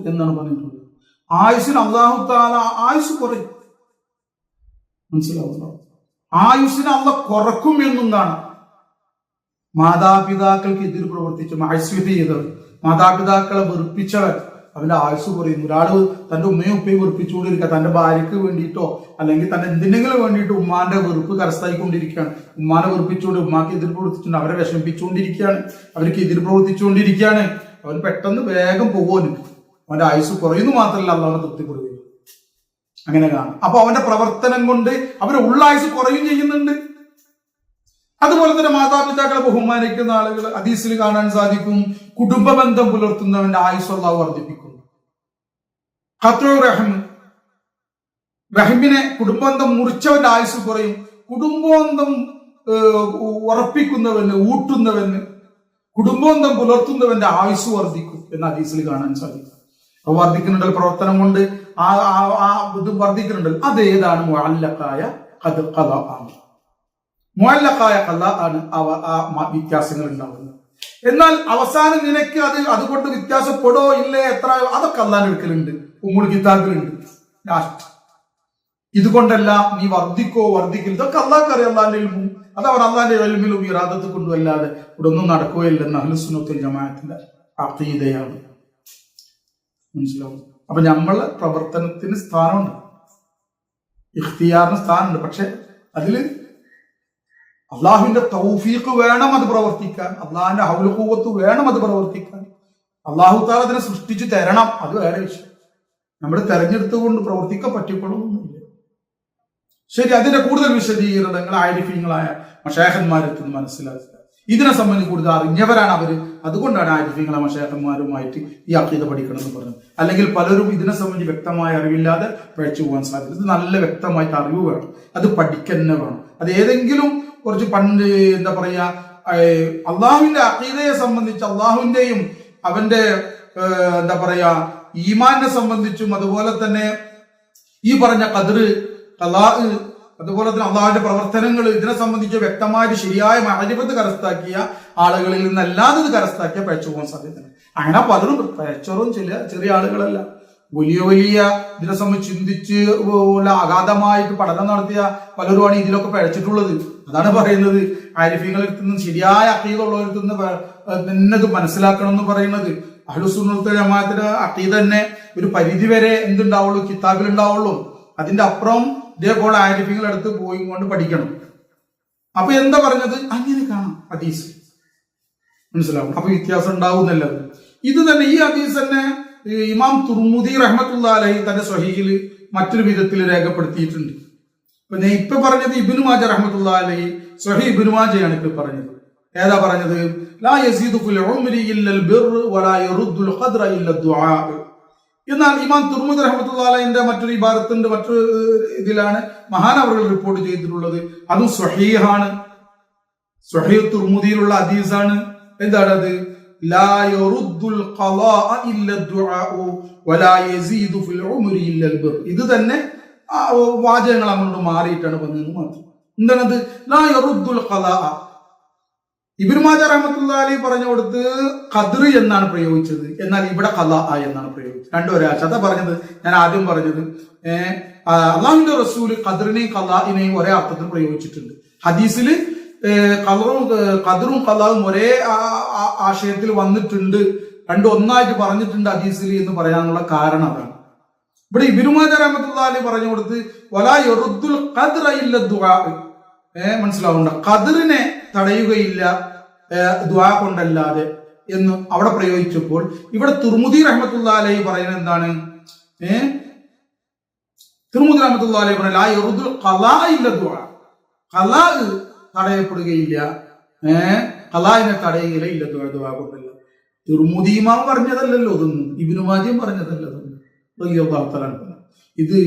എന്നാണ് പറഞ്ഞിട്ടുള്ളത്. ആയുസിന് അല്ലാഹു തആല ആയുസ് കുറയും. മനസ്സിലാവുന്നു? ആയുസിനെ അല്ലാഹ് കുറക്കും എന്നൊന്നാണ്. മാതാപിതാക്കൾക്ക് എതിർ പ്രവർത്തിച്ച, മാതാപിതാക്കളെ വെറുപ്പിച്ചവൻ, അവന്റെ ആയുസ് കുറയുന്നു. ഒരാള് തന്റെ ഉമ്മയും ഉപ്പയും വെറുപ്പിച്ചുകൊണ്ടിരിക്കുക, തന്റെ ഭാര്യയ്ക്ക് വേണ്ടിയിട്ടോ അല്ലെങ്കിൽ തന്റെ എന്തിനെങ്കിലും വേണ്ടിയിട്ട് ഉമ്മാന്റെ വെറുപ്പ് കരസ്ഥായിക്കൊണ്ടിരിക്കുകയാണ്. ഉമ്മാനെ വെറുപ്പിച്ചുകൊണ്ട് ഉമ്മാക്ക് എതിർ പ്രവർത്തിച്ചുകൊണ്ട് അവരെ വിഷമിപ്പിച്ചുകൊണ്ടിരിക്കുകയാണ്, അവർക്ക് എതിർ പ്രവർത്തിച്ചുകൊണ്ടിരിക്കുകയാണ്. അവൻ പെട്ടെന്ന് വേഗം പോകുവാനും അവന്റെ ആയുസ് കുറയുന്നു മാത്രമല്ല അള്ളാഹുവിനെ തൃപ്തിപ്പെടുകയും അങ്ങനെ കാണാം. അപ്പൊ അവന്റെ പ്രവർത്തനം കൊണ്ട് അവരുടെ ഉള്ളായുസ് കുറയും ചെയ്യുന്നുണ്ട്. അതുപോലെ തന്നെ മാതാപിതാക്കളെ ബഹുമാനിക്കുന്ന ആളുകൾ ഹദീസിൽ കാണാൻ സാധിക്കും, കുടുംബ ബന്ധം പുലർത്തുന്നവന്റെ ആയുസ് അല്ലാഹു വർദ്ധിപ്പിക്കുന്നു. ഖത്റു റഹ്മ്, റഹിമിനെ കുടുംബബന്ധം മുറിച്ചവന്റെ ആയുസ് കുറയും. കുടുംബബന്ധം ഉറപ്പിക്കുന്നവന്, ഊട്ടുന്നവന്, കുടുംബബന്ധം പുലർത്തുന്നവന്റെ ആയുസ് വർദ്ധിക്കും എന്ന് ഹദീസിൽ കാണാൻ സാധിക്കും. അത് വർദ്ധിക്കുന്നുണ്ടല്ലോ, പ്രവർത്തനം കൊണ്ട് ഇത് വർദ്ധിക്കുന്നുണ്ടല്ലോ. അതേതാണ് മുഅല്ലഖായ ഖദ ആണ്. മുഅല്ലഖായ ഖദ ആണ് ആ വ്യത്യാസങ്ങൾ ഉണ്ടാവുന്നത്. എന്നാൽ അവസാനം നിനക്ക് അതുകൊണ്ട് വ്യത്യാസപ്പെടോ ഇല്ലേ എത്രയോ അതൊക്കെ അല്ലാഹ് എടുക്കലുണ്ട്, ഉമ്മുൽ കിതാബിലുണ്ട്. ഇതുകൊണ്ടല്ല നീ വർദ്ധിക്കോ വർദ്ധിക്കില്ല, ഇതൊക്കെ അള്ളാഹ്ക്ക് അറിയാം. അള്ളാഹിന്റെ ഇൽമും അത് അവർ അള്ളാഹിന്റെ ഇൽമിലും ഇറാദത്ത് കൊണ്ടും അല്ലാതെ ഇവിടെ ഒന്നും നടക്കുകയില്ലെന്ന് അഹ്ലുസുന്നത്തുൽ ജമാഅത്തിന്റെ അഖീദയാണ്. മനസ്സിലാവും? അപ്പൊ നമ്മളെ പ്രവർത്തനത്തിന് സ്ഥാനമുണ്ട്, ഇഖ്തിയാറിന് സ്ഥാനമുണ്ട്. പക്ഷെ അതില് അള്ളാഹുവിന്റെ തൗഫീഖ് വേണം അത് പ്രവർത്തിക്കാൻ, അള്ളാഹിന്റെ ഹൗല ഖുവ്വത്ത് വേണം അത് പ്രവർത്തിക്കാൻ. അള്ളാഹു തആല അതിനെ സൃഷ്ടിച്ചു തരണം, അത് വേറെ വിഷയം. നമ്മൾ തെരഞ്ഞെടുത്തുകൊണ്ട് പ്രവർത്തിക്കാൻ പറ്റിക്കൊള്ളുന്നില്ല. ശരി, അതിന്റെ കൂടുതൽ വിശദീകരണങ്ങൾ ആരിഫീങ്ങളായ മശായിഖന്മാരെത്തുന്ന മനസ്സിലാക്കുക. ഇതിനെ സംബന്ധിച്ച് കൂടുതൽ അറിഞ്ഞവരാണ് അവര്. അതുകൊണ്ടാണ് ആരിഫീങ്ങളെ മശായിഖന്മാരുമായിട്ട് ഈ അഖീദ പഠിക്കണം എന്ന് പറഞ്ഞത്. അല്ലെങ്കിൽ പലരും ഇതിനെ സംബന്ധിച്ച് വ്യക്തമായ അറിവില്ലാതെ പഴിച്ചു പോകാൻ സാധ്യത. ഇത് നല്ല വ്യക്തമായിട്ട് അറിവ് വേണം, അത് പഠിക്കന്നെ വേണം. അത് ഏതെങ്കിലും കുറച്ച് പണ്ട് എന്താ പറയാ അള്ളാഹുവിന്റെ അഖീദയെ സംബന്ധിച്ച് അള്ളാഹുവിന്റെയും അവന്റെ എന്താ പറയാ ഈമാനെ സംബന്ധിച്ചും അതുപോലെ തന്നെ ഈ പറഞ്ഞ ഖദർ, ഖലാ, അതുപോലെ തന്നെ അള്ളാഹുവിന്റെ പ്രവർത്തനങ്ങൾ ഇതിനെ സംബന്ധിച്ച് വ്യക്തമായിട്ട് ശരിയായ മഅരിഫത്ത് കരസ്ഥാക്കിയ ആളുകളിൽ നിന്നല്ലാതെ ഇത് കരസ്ഥാക്കിയ പഴച്ചു പോകാൻ സാധ്യതയുണ്ട്. അങ്ങനെ പലരും പഴച്ചോറും ചെറിയ ആളുകളല്ല, വലിയ വലിയ ഇതിനെ സംബന്ധിച്ച് ചിന്തിച്ച് അഗാധമായിട്ട് പഠനം നടത്തിയ പലരുമാണ് ഇതിലൊക്കെ പഴച്ചിട്ടുള്ളത്. അതാണ് പറയുന്നത് ആരിഫീങ്ങളിൽ നിന്ന് ശരിയായ അഖീദ ഉള്ളവരിൽ നിന്ന് ഇത് മനസ്സിലാക്കണം എന്ന് പറയുന്നത്. അഹ്ലുസുന്നത്തുൽ ജമാഅത്തിന്റെ അഖീദ തന്നെ ഒരു പരിധി വരെ എന്തുണ്ടാവുള്ളൂ, കിതാബിൽ ഉണ്ടാവുള്ളൂ. അതിന്റെ അപ്പുറം ഇതേപോലെ ആരിഫീങ്ങൾ അടുത്ത് പോയി കൊണ്ട് പഠിക്കണം. അപ്പൊ എന്താ പറഞ്ഞത്, അങ്ങനെ കാണാം ഹദീസ്, മനസ്സിലാവും. അപ്പൊ വ്യത്യാസം ഉണ്ടാവുന്നല്ല. ഇത് തന്നെ ഈ ഹദീസ് തന്നെ ഇമാം തുർമുദി റഹ്മത്തുള്ളാഹി അലൈഹി തന്റെ സ്വഹീഹിൽ മറ്റൊരു വിധത്തിൽ രേഖപ്പെടുത്തിയിട്ടുണ്ട്. പിന്നെ ഇപ്പൊ പറഞ്ഞത് ഇബ്നു മാജ റഹ്മത്തുള്ളാഹി അലൈഹി സ്വഹീഹ് ഇബ്നു മാജയാണ് ഇപ്പൊ പറഞ്ഞത്. ഏതാ പറഞ്ഞത്? ലാ യസീദു ഫിൽ ഉംരി ഇല്ലൽ ബിർ വലാ യറുദ്ദുൽ ഖദ്റ ഇല്ല ദുആ. എന്നാൽ ഇമാം തുർമുദി റഹ്മത്തുള്ളാഹി അലൈഹിന്റെ മറ്റൊരു ഇബാറത്തിന്റെ മറ്റൊരു ഇതിലാണ് മഹാനവറുകൾ റിപ്പോർട്ട് ചെയ്തിട്ടുള്ളത്. അതും സ്വഹീഹാണ്, സ്വഹീഹ് തുർമുദിയിലുള്ള ഹദീസാണ്. എന്താണ് അത്? ലാ യറുദ്ദുൽ ഖളാ ഇല്ല ദുആ വലാ യസീദു ഫിൽ ഉംരി ഇല്ലൽ ബിർ. ഇത് തന്നെ വാചകങ്ങൾ അങ്ങോട്ട് മാറിയിട്ടാണ് വന്നതെന്ന് മാത്രം. എന്താണത്? ലാ യറുദ്ദുൽ ഖളാ. ഇബ്നു മാജ റഹ്മത്തുള്ളാഹി അലൈഹി പറഞ്ഞു കൊടുത്ത് ഖദ്ർ എന്നാണ് പ്രയോഗിച്ചത്, എന്നാൽ ഇവിടെ ഖളാ എന്നാണ് പ്രയോഗിച്ചത്. രണ്ടും ഒരാഴ്ച. അതാ പറഞ്ഞത് ഞാൻ ആദ്യം പറഞ്ഞത്. അള്ളാഹുവിന്റെ റസൂൽ ഖദ്റിനെയും ഖളാഇനെയും ഒരേ അർത്ഥത്തിൽ പ്രയോഗിച്ചിട്ടുണ്ട്. ഹദീസിൽ ഖദ്റും ഖളാഉം ഒരേ ആശയത്തിൽ വന്നിട്ടുണ്ട്, രണ്ടും ഒന്നായിട്ട് പറഞ്ഞിട്ടുണ്ട് ഹദീസിൽ എന്ന് പറയാനുള്ള കാരണം അതാണ്. ഇവിടെ ഇബ്നു മാജ റഹ്മത്തുള്ളാഹി അലൈഹി പറഞ്ഞു കൊടുത്ത് വലാ യറുദ്ദുൽ ഖദ്റ ഇല്ല ദുആ. മനസ്സിലാവുന്നുണ്ടോ? ഖദ്റിനെ തടയുകയില്ല ദുആ കൊണ്ടല്ലാതെ എന്ന് അവിടെ പ്രയോഗിച്ചപ്പോൾ ഇവിടെ തുർമുദി റഹ്മത്തുള്ളാഹി അലൈഹി പറയുന്നത് എന്താണ്? തുർമുദി റഹ്മത്തുള്ളാഹി അലൈഹി പറയുന്നത് ലാ യറുദ്ദുൽ ഖളാ ഇല്ല ദുആ. ഖളാ തടയപ്പെടുകയില്ല, ഖളാഇനെ തടയുകയില്ല ഇല്ല ദുആ കൊണ്ടല്ല. തുർമുദി ഇമാം പറഞ്ഞതല്ലല്ലോ ഇതൊന്നും, ഇബ്നു മാജയും പറഞ്ഞതല്ല ഇതൊന്നും. റളിയല്ലാഹു തആല അൻഹു. ഇത്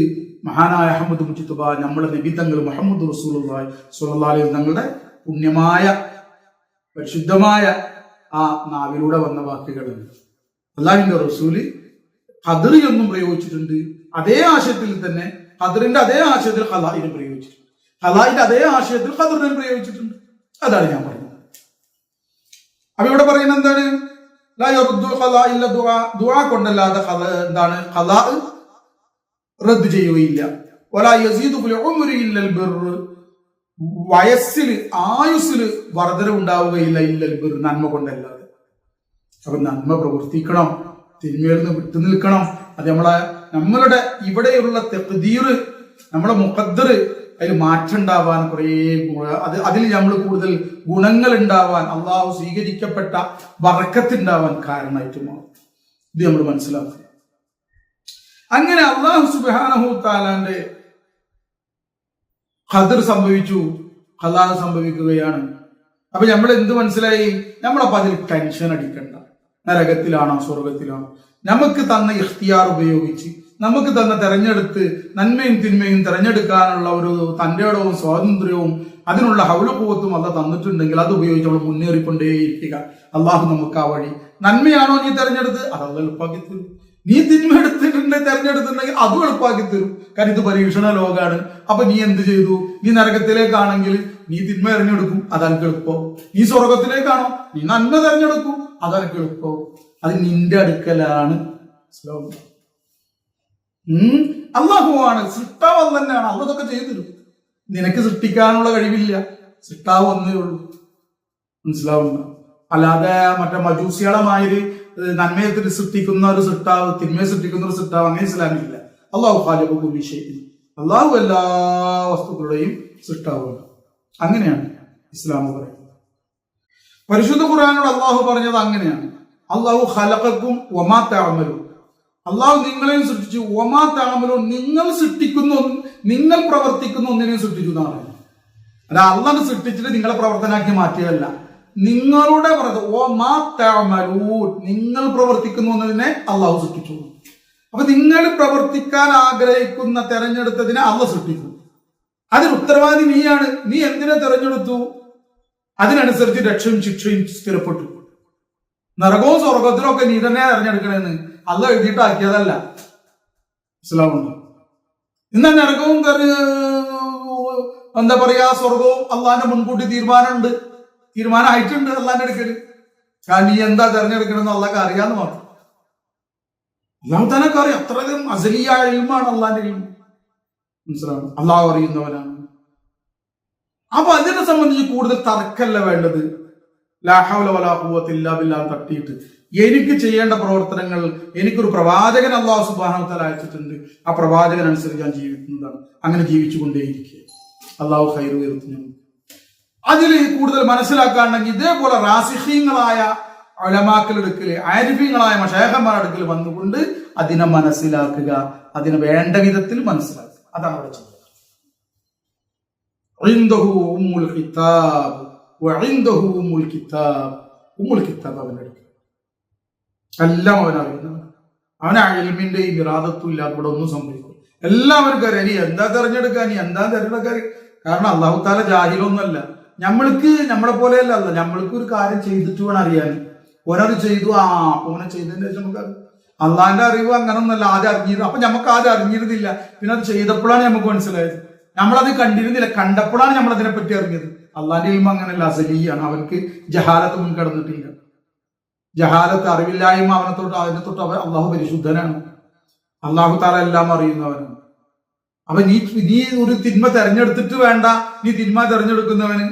മഹാനായ അഹ്മദ് മുജ്തബ നമ്മുടെ നബി തങ്ങൾ മുഹമ്മദ് റസൂലുള്ളാഹി സ്വല്ലല്ലാഹു അലൈഹി വസല്ലം തങ്ങളുടെ പുണ്യമായ പരിശുദ്ധമായ ആ നാവിലൂടെ വന്ന വാക്കുകളാണ്. അല്ലാഹുവിന്റെ റസൂല് ഖദ്ർ എന്നും പ്രയോഗിച്ചിട്ടുണ്ട്. അതേ ആശയത്തിൽ തന്നെ ഖദ്റിന്റെ അതേ ആശയത്തിൽ ഖളാഇനെ പ്രയോഗിച്ചിട്ടുണ്ട്, ഖളാഇന്റെ അതേ ആശയത്തിൽ ഖദ്റിനെ പ്രയോഗിച്ചിട്ടുണ്ട്. അതാണ് ഞാൻ പറയുന്നത്. അപ്പൊ ഇവിടെ പറയുന്നത് എന്താണ്? ലാ യറുദ്ദുൽ ഖളാ ഇല്ല ദുആ. ദുആ കൊണ്ടല്ലാതെ എന്താണ് ഖളാ റദ്ദ് ചെയ്യുകയില്ല. വലാ യസീദു ഫിൽ ഉംരി ഇല്ലൽ ബിർ. വയസ്സിൽ ആയുസ്സിൽ വർധന ഉണ്ടാവുകയില്ല ഇല്ലൽ ബിർ, നന്മ കൊണ്ടല്ലാതെ. അപ്പൊ നന്മ പ്രവർത്തിക്കണം, തിന്മയിൽ നിന്ന് വിട്ടു നിൽക്കണം. അത് നമ്മളുടെ ഇവിടെയുള്ള തഖ്ദീർ, നമ്മുടെ മുഖദ്ദർ, അതിൽ മാറ്റം ഉണ്ടാവാൻ അതിൽ നമ്മൾ കൂടുതൽ ഗുണങ്ങൾ ഉണ്ടാവാൻ, അള്ളാഹു സ്വീകരിക്കപ്പെട്ട ബറക്കത്തുണ്ടാവാൻ കാരണമായിട്ട് മാറും. ഇത് നമ്മൾ മനസ്സിലാക്കുക. അങ്ങനെ അള്ളാഹു സുബ്ഹാനഹു തആലാന്റെ ഖദർ സംഭവിച്ചു, ഖദാ സംഭവിക്കുകയാണ്. അപ്പൊ നമ്മൾ എന്ത് മനസ്സിലായി? നമ്മളപ്പോ അതിൽ ടെൻഷൻ അടിക്കണ്ട. നരകത്തിലാണോ സ്വർഗത്തിലാണോ? നമുക്ക് തന്ന ഇഖ്തിയാർ ഉപയോഗിച്ച്, നമുക്ക് തന്ന തെരഞ്ഞെടുത്ത് നന്മയും തിന്മയും തെരഞ്ഞെടുക്കാനുള്ള ഒരു തന്റേടവും സ്വാതന്ത്ര്യവും അതിനുള്ള ഹൗലഖുവത്തും അല്ല തന്നിട്ടുണ്ടെങ്കിൽ അത് ഉപയോഗിച്ച് നമ്മൾ മുന്നേറിക്കൊണ്ടേയിരിക്കുക. അള്ളാഹു നമുക്ക് ആ വഴി, നന്മയാണോ നീ തെരഞ്ഞെടുത്ത്, അത് എളുപ്പമാക്കി തരും. നീ തിന്മ തെരഞ്ഞെടുത്തിട്ടുണ്ടെങ്കിൽ അതും എളുപ്പമാക്കി തരും. കാരണം ഇത് പരീക്ഷണ ലോകമാണ്. അപ്പൊ നീ എന്ത് ചെയ്തു? നീ നരകത്തിലേക്കാണെങ്കിൽ നീ തിന്മ തെരഞ്ഞെടുക്കും, അതെനിക്ക് എളുപ്പം. നീ സ്വർഗത്തിലേക്കാണോ, നീ നന്മ തെരഞ്ഞെടുക്കും, അതെനിക്ക് എളുപ്പം. അത് നിന്റെ അടുക്കലാണ്. അള്ളാഹുവാണ്, സൃഷ്ടാവ് തന്നെയാണ്. അതൊക്കെ ചെയ്തു തരും. നിനക്ക് സൃഷ്ടിക്കാനുള്ള കഴിവില്ല, സൃഷ്ടാവ് ഒന്നേ ഉള്ളൂ. മനസ്സിലാവുന്ന? അല്ലാതെ മറ്റേ മജൂസികളമായൊരു നന്മയെ സൃഷ്ടിക്കുന്ന ഒരു സൃഷ്ടാവ്, തിന്മയെ സൃഷ്ടിക്കുന്ന ഒരു സൃഷ്ടാവ്, അങ്ങനെ ഇസ്ലാമില്ല. അള്ളാഹു ഖാലിഖു കുല്ലി ഷൈഇൻ, അള്ളാഹു എല്ലാ വസ്തുക്കളുടെയും സൃഷ്ടാവാണ്. അങ്ങനെയാണ് ഇസ്ലാം പറയുന്നത്. പരിശുദ്ധ ഖുർആനിൽ അള്ളാഹു പറഞ്ഞത് അങ്ങനെയാണ്. അള്ളാഹു ഖലഖക്കും വമാ തഅമലൂൻ, അള്ളാഹു നിങ്ങളെയും സൃഷ്ടിച്ചു. വമാ തഅമലൂൻ, നിങ്ങൾ സൃഷ്ടിക്കുന്ന, നിങ്ങൾ പ്രവർത്തിക്കുന്ന ഒന്നിനെയും സൃഷ്ടിച്ചു എന്നാണ്. അല്ല അള്ളാഹ് സൃഷ്ടിച്ചിട്ട് നിങ്ങളെ പ്രവർത്തനാക്കി മാറ്റിയതല്ല. നിങ്ങളുടെ നിങ്ങൾ പ്രവർത്തിക്കുന്ന ഒന്നതിനെ അള്ളാഹു സൃഷ്ടിച്ചു. അപ്പൊ നിങ്ങൾ പ്രവർത്തിക്കാൻ ആഗ്രഹിക്കുന്ന തെരഞ്ഞെടുത്തതിനെ അള്ളാഹ് സൃഷ്ടിച്ചു. അതിന് ഉത്തരവാദി നീയാണ്. നീ എന്തിനെ തെരഞ്ഞെടുത്തു, അതിനനുസരിച്ച് രക്ഷയും ശിക്ഷയും സ്ഥിരപ്പെട്ടു. നരകവും സ്വർഗത്തിലും ഒക്കെ നീ തന്നെ തെരഞ്ഞെടുക്കണമെന്ന് അള്ളാഹ് എഴുതിയിട്ടാക്കിയതല്ല. മനസ്സിലാവുന്നു? ഇന്ന നരകവും എന്താ പറയാ, സ്വർഗവും അള്ളാഹിന്റെ മുൻകൂട്ടി തീരുമാനമായിട്ടുണ്ട് അള്ളാഹിന്റെ അടുക്കല്. കാരണം നീ എന്താ തെരഞ്ഞെടുക്കണമെന്ന് അള്ളാഹ്ക്ക് അറിയാന്ന് മാത്രം. അള്ളാഹു തനക്ക് അറിയാം. അത്രയധികം അസലിയായ ഇൽമാണ് അള്ളാഹിന്റെ ഇൽമ്. മനസ്സിലാവും? അള്ളാഹു അറിയുന്നവനാണ്. അപ്പൊ അതിനെ സംബന്ധിച്ച് കൂടുതൽ തർക്കല്ല വേണ്ടത്. ലാ ഹൗല വലാ ഖുവത ഇല്ലാ ബില്ലാഹ് തട്ടിയിട്ട് എനിക്ക് ചെയ്യേണ്ട പ്രവർത്തനങ്ങൾ, എനിക്കൊരു പ്രവാചകൻ അള്ളാഹു സുബ്ഹാനഹു വതആല അയച്ചിട്ടുണ്ട്, ആ പ്രവാചകൻ അനുസരിച്ച് ഞാൻ ജീവിക്കുന്നതാണ്. അങ്ങനെ ജീവിച്ചു കൊണ്ടേയിരിക്കുക. അള്ളാഹു ഖൈർ വരുത്തുന്നു. അതിൽ കൂടുതൽ മനസ്സിലാക്കാണെങ്കിൽ ഇതേപോലെ റാസിഖീങ്ങളായ ഉലമാക്കളുടെ അടുക്കല്, ആരിഫീങ്ങളായ മശൈഖന്മാരുടെ അടുക്കൽ വന്നുകൊണ്ട് അതിനെ മനസ്സിലാക്കുക, അതിനെ വേണ്ട വിധത്തിൽ മനസ്സിലാക്കുക. അതാണ് അവിടെ ചെയ്യുന്നത്. ഇൻദഹു ഉമ്മുൽ കിതാബ് വഇൻദഹു ഉമ്മുൽ കിതാബ്. ഉമ്മുൽ കിതാബ് അവന്റെ അടുക്കൽ എല്ലാം അവനറിയുന്നവൻ. അവന് ഇൽമിന്റെയും ഇറാദത്തും ഇല്ലാതെ ഇവിടെ ഒന്നും സംഭവിക്കും. എല്ലാവർക്കും അറിയാം നീ എന്താ തെരഞ്ഞെടുക്കാൻ, നീ എന്താ തെരഞ്ഞെടുക്കാൻ. കാരണം അല്ലാഹു തആല ജാഹിലൊന്നുമല്ല. നമ്മളെ പോലെയല്ല. നമ്മൾക്ക് ഒരു കാര്യം ചെയ്തിട്ട് വേണം അറിയാൻ. ഓരത് ചെയ്തു, ഓനെ ചെയ്തതിന് ശേഷം നമുക്ക് അള്ളാഹിന്റെ അറിവ് അങ്ങനൊന്നല്ല. ആദ്യം അറിഞ്ഞിരുന്നു. അപ്പൊ നമുക്ക് ആദ്യം അറിഞ്ഞിരുന്നില്ല. പിന്നെ അത് ചെയ്തപ്പോഴാണ് നമുക്ക് മനസ്സിലായത്. നമ്മളത് കണ്ടിരുന്നില്ല, കണ്ടപ്പോഴാണ് നമ്മൾ അതിനെ പറ്റി അറിഞ്ഞത്. അള്ളാഹിന്റെ ഇൽമ അങ്ങനെയല്ല, അസലിയാണ്. അവർക്ക് ജഹാലത്ത് മുൻകടന്നിട്ടില്ല. ജഹാലത്ത്, അറിവില്ലായ്മ അതിനെ തൊട്ട് അള്ളാഹു പരിശുദ്ധനാണ്. അള്ളാഹു തആല എല്ലാം അറിയുന്നവനാണ്. അപ്പൊ നീ ഒരു തിന്മ തെരഞ്ഞെടുത്തിട്ട് വേണ്ട നീ തിന്മ തെരഞ്ഞെടുക്കുന്നവന്.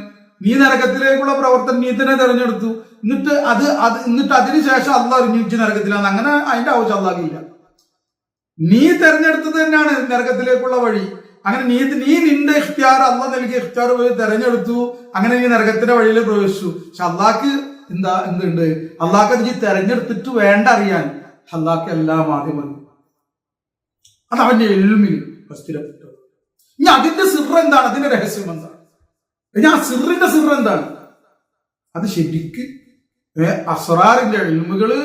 നീ നരകത്തിലേക്കുള്ള പ്രവർത്തനം നീ തന്നെ തെരഞ്ഞെടുത്തു. എന്നിട്ട് അതിനുശേഷം അള്ളാഹ് അറിഞ്ഞിട്ട് നരകത്തിലാണ്. അങ്ങനെ അതിന്റെ ആവശ്യം അള്ളാഹില്ല. നീ തെരഞ്ഞെടുത്തത് തന്നെയാണ് നരകത്തിലേക്കുള്ള വഴി. അങ്ങനെ നീ നിന്റെ ഇഖ്തിയാർ, അള്ളാഹ് നൽകിയ ഇഖ്തിയാർ പോയി തെരഞ്ഞെടുത്തു. അങ്ങനെ നീ നരകത്തിന്റെ വഴിയിൽ പ്രവേശിച്ചു. പക്ഷെ അള്ളാഹ്ക്ക് എന്തുണ്ട്? അള്ളാഹ്ക്ക് നീ തെരഞ്ഞെടുത്തിട്ട് വേണ്ട അറിയാൻ. അള്ളാഹ്ക്ക് എല്ലാം ആദ്യം അറിയും. അത് അവന്റെ എൽമിൽ സ്ഥിരപ്പെട്ടു. ഇനി അതിന്റെ സിർ എന്താണ്? അതിന്റെ രഹസ്യം എന്താണ്? ഇനി ആ സിറിന്റെ സിർ എന്താണ്? അത് ശരിക്ക് അസ്റാറിന്റെ ഇൽമുകള്,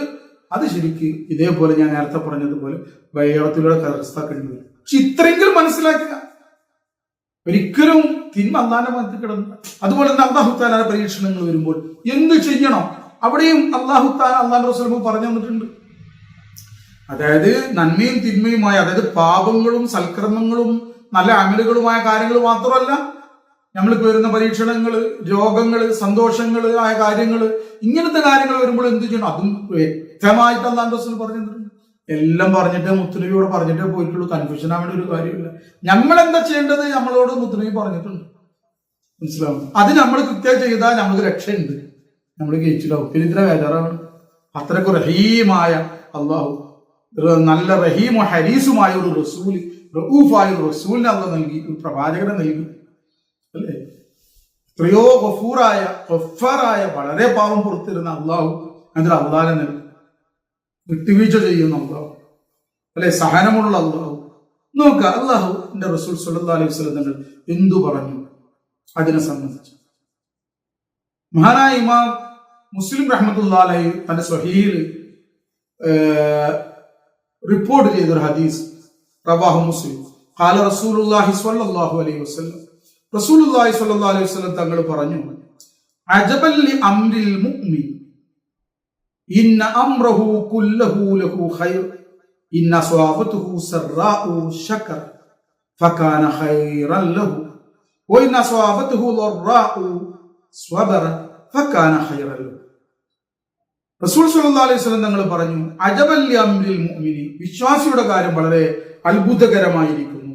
അത് ശരിക്ക് ഇതേപോലെ ഞാൻ നേരത്തെ പറഞ്ഞതുപോലെ ബൈഅത്തിലൂടെ കരസ്ഥമാക്കേണ്ടി വരും. പക്ഷെ ഇത്രയെങ്കിലും മനസ്സിലാക്കുക. ഒരിക്കലും തിന്മ അള്ളാന്റെ മധ്യത്തിൽ കിടന്നു. അതുപോലെ തന്നെ അല്ലാഹു തആലയുടെ പരീക്ഷണങ്ങൾ വരുമ്പോൾ എന്ത് ചെയ്യണം? അവിടെയും അല്ലാഹു തആല അല്ലാഹുവിന്റെ റസൂൽ പറഞ്ഞു തന്നിട്ടുണ്ട്. അതായത് നന്മയും തിന്മയുമായ, അതായത് പാപങ്ങളും സൽക്കർമ്മങ്ങളും നല്ല അമലുകളുമായ കാര്യങ്ങൾ മാത്രമല്ല, നമ്മൾക്ക് വരുന്ന പരീക്ഷണങ്ങള്, രോഗങ്ങള്, സന്തോഷങ്ങള് ആയ കാര്യങ്ങള്, ഇങ്ങനത്തെ കാര്യങ്ങൾ വരുമ്പോൾ എന്ത് ചെയ്യണം? അതും വ്യക്തമായിട്ട് അല്ലാഹുവിന്റെ റസൂൽ പറഞ്ഞു തന്നിട്ടുണ്ട്. എല്ലാം പറഞ്ഞിട്ട് മുത്തുനബിയോട് പറഞ്ഞിട്ടേ പോയിട്ടുള്ളൂ. കൺഫ്യൂഷൻ ആവേണ്ട ഒരു കാര്യമില്ല. നമ്മൾ എന്താ ചെയ്യേണ്ടത് നമ്മളോട് മുത്തുനബി പറഞ്ഞിട്ടുണ്ട്. മനസ്സിലാവും? അത് നമ്മൾ കൃത്യം ചെയ്താൽ നമ്മൾക്ക് രക്ഷയുണ്ട്, നമ്മൾ ജയിച്ചിട്ടാവും. പിന്നെ ഇതിനെ വേദാറാണ്. അത്രയ്ക്ക് റഹീമായ അള്ളാഹു നല്ല റഹീമോ ഹരീസുമായ ഒരു റസൂൽ, റഊഫായ ഒരു റസൂലിനെ അള്ളാഹ് നൽകി, ഒരു പ്രവാചകനെ നൽകി, അല്ലേ? എത്രയോ ഗഫൂറായ വളരെ പാവം പുറത്തിരുന്ന അള്ളാഹു എന്നിട്ട് അള്ളാഹെ നൽകി. വിട്ടുവീഴ്ച ചെയ്യുന്ന അള്ളാഹു, അല്ലെ? സഹനമുള്ള അള്ളാഹു. നോക്കുക, അള്ളാഹുവിന്റെ റസൂൽ സല്ലല്ലാഹു അലൈഹി വസല്ലം തങ്ങൾ എന്തു പറഞ്ഞു അതിനെ സംബന്ധിച്ച്? മഹാനായ ഇമാം മുസ്ലിം റഹ്മത്തുള്ളാഹി അലൈഹി തന്റെ സ്വഹീഹിൽ റിപ്പോർട്ട് ചെയ്തൊരു ഹദീസ്, റവാഹു മുസ്ലിം. ഖാല റസൂലുള്ളാഹി സ്വല്ലല്ലാഹു അലൈഹി വസല്ലം, റസൂലുള്ളാഹി സ്വല്ലല്ലാഹു അലൈഹി വസല്ലം തങ്ങൾ പറഞ്ഞു, അജബൽ ലി അംരിൽ മുഅ്മിൻ ഇന്ന അംറഹു കുല്ലഹു ലഹു ഖൈർ ഇന്ന അസ്വാബതുഹു സറാഉ ശകർ ഫകാന ഖൈറൻ ലഹു വഇന്ന അസ്വാബതുഹു ളറാഉ സ്വബറ ഫകാന ഖൈറൻ ലഹു. റസൂൽ സല്ലല്ലാഹു അലൈഹി വസല്ലം തങ്ങൾ പറഞ്ഞു, അജബൽ ലി അംരിൽ മുഅ്മിനി, വിശ്വാസിയുടെ കാര്യം വളരെ അത്ഭുതകരമായിരിക്കുന്നു.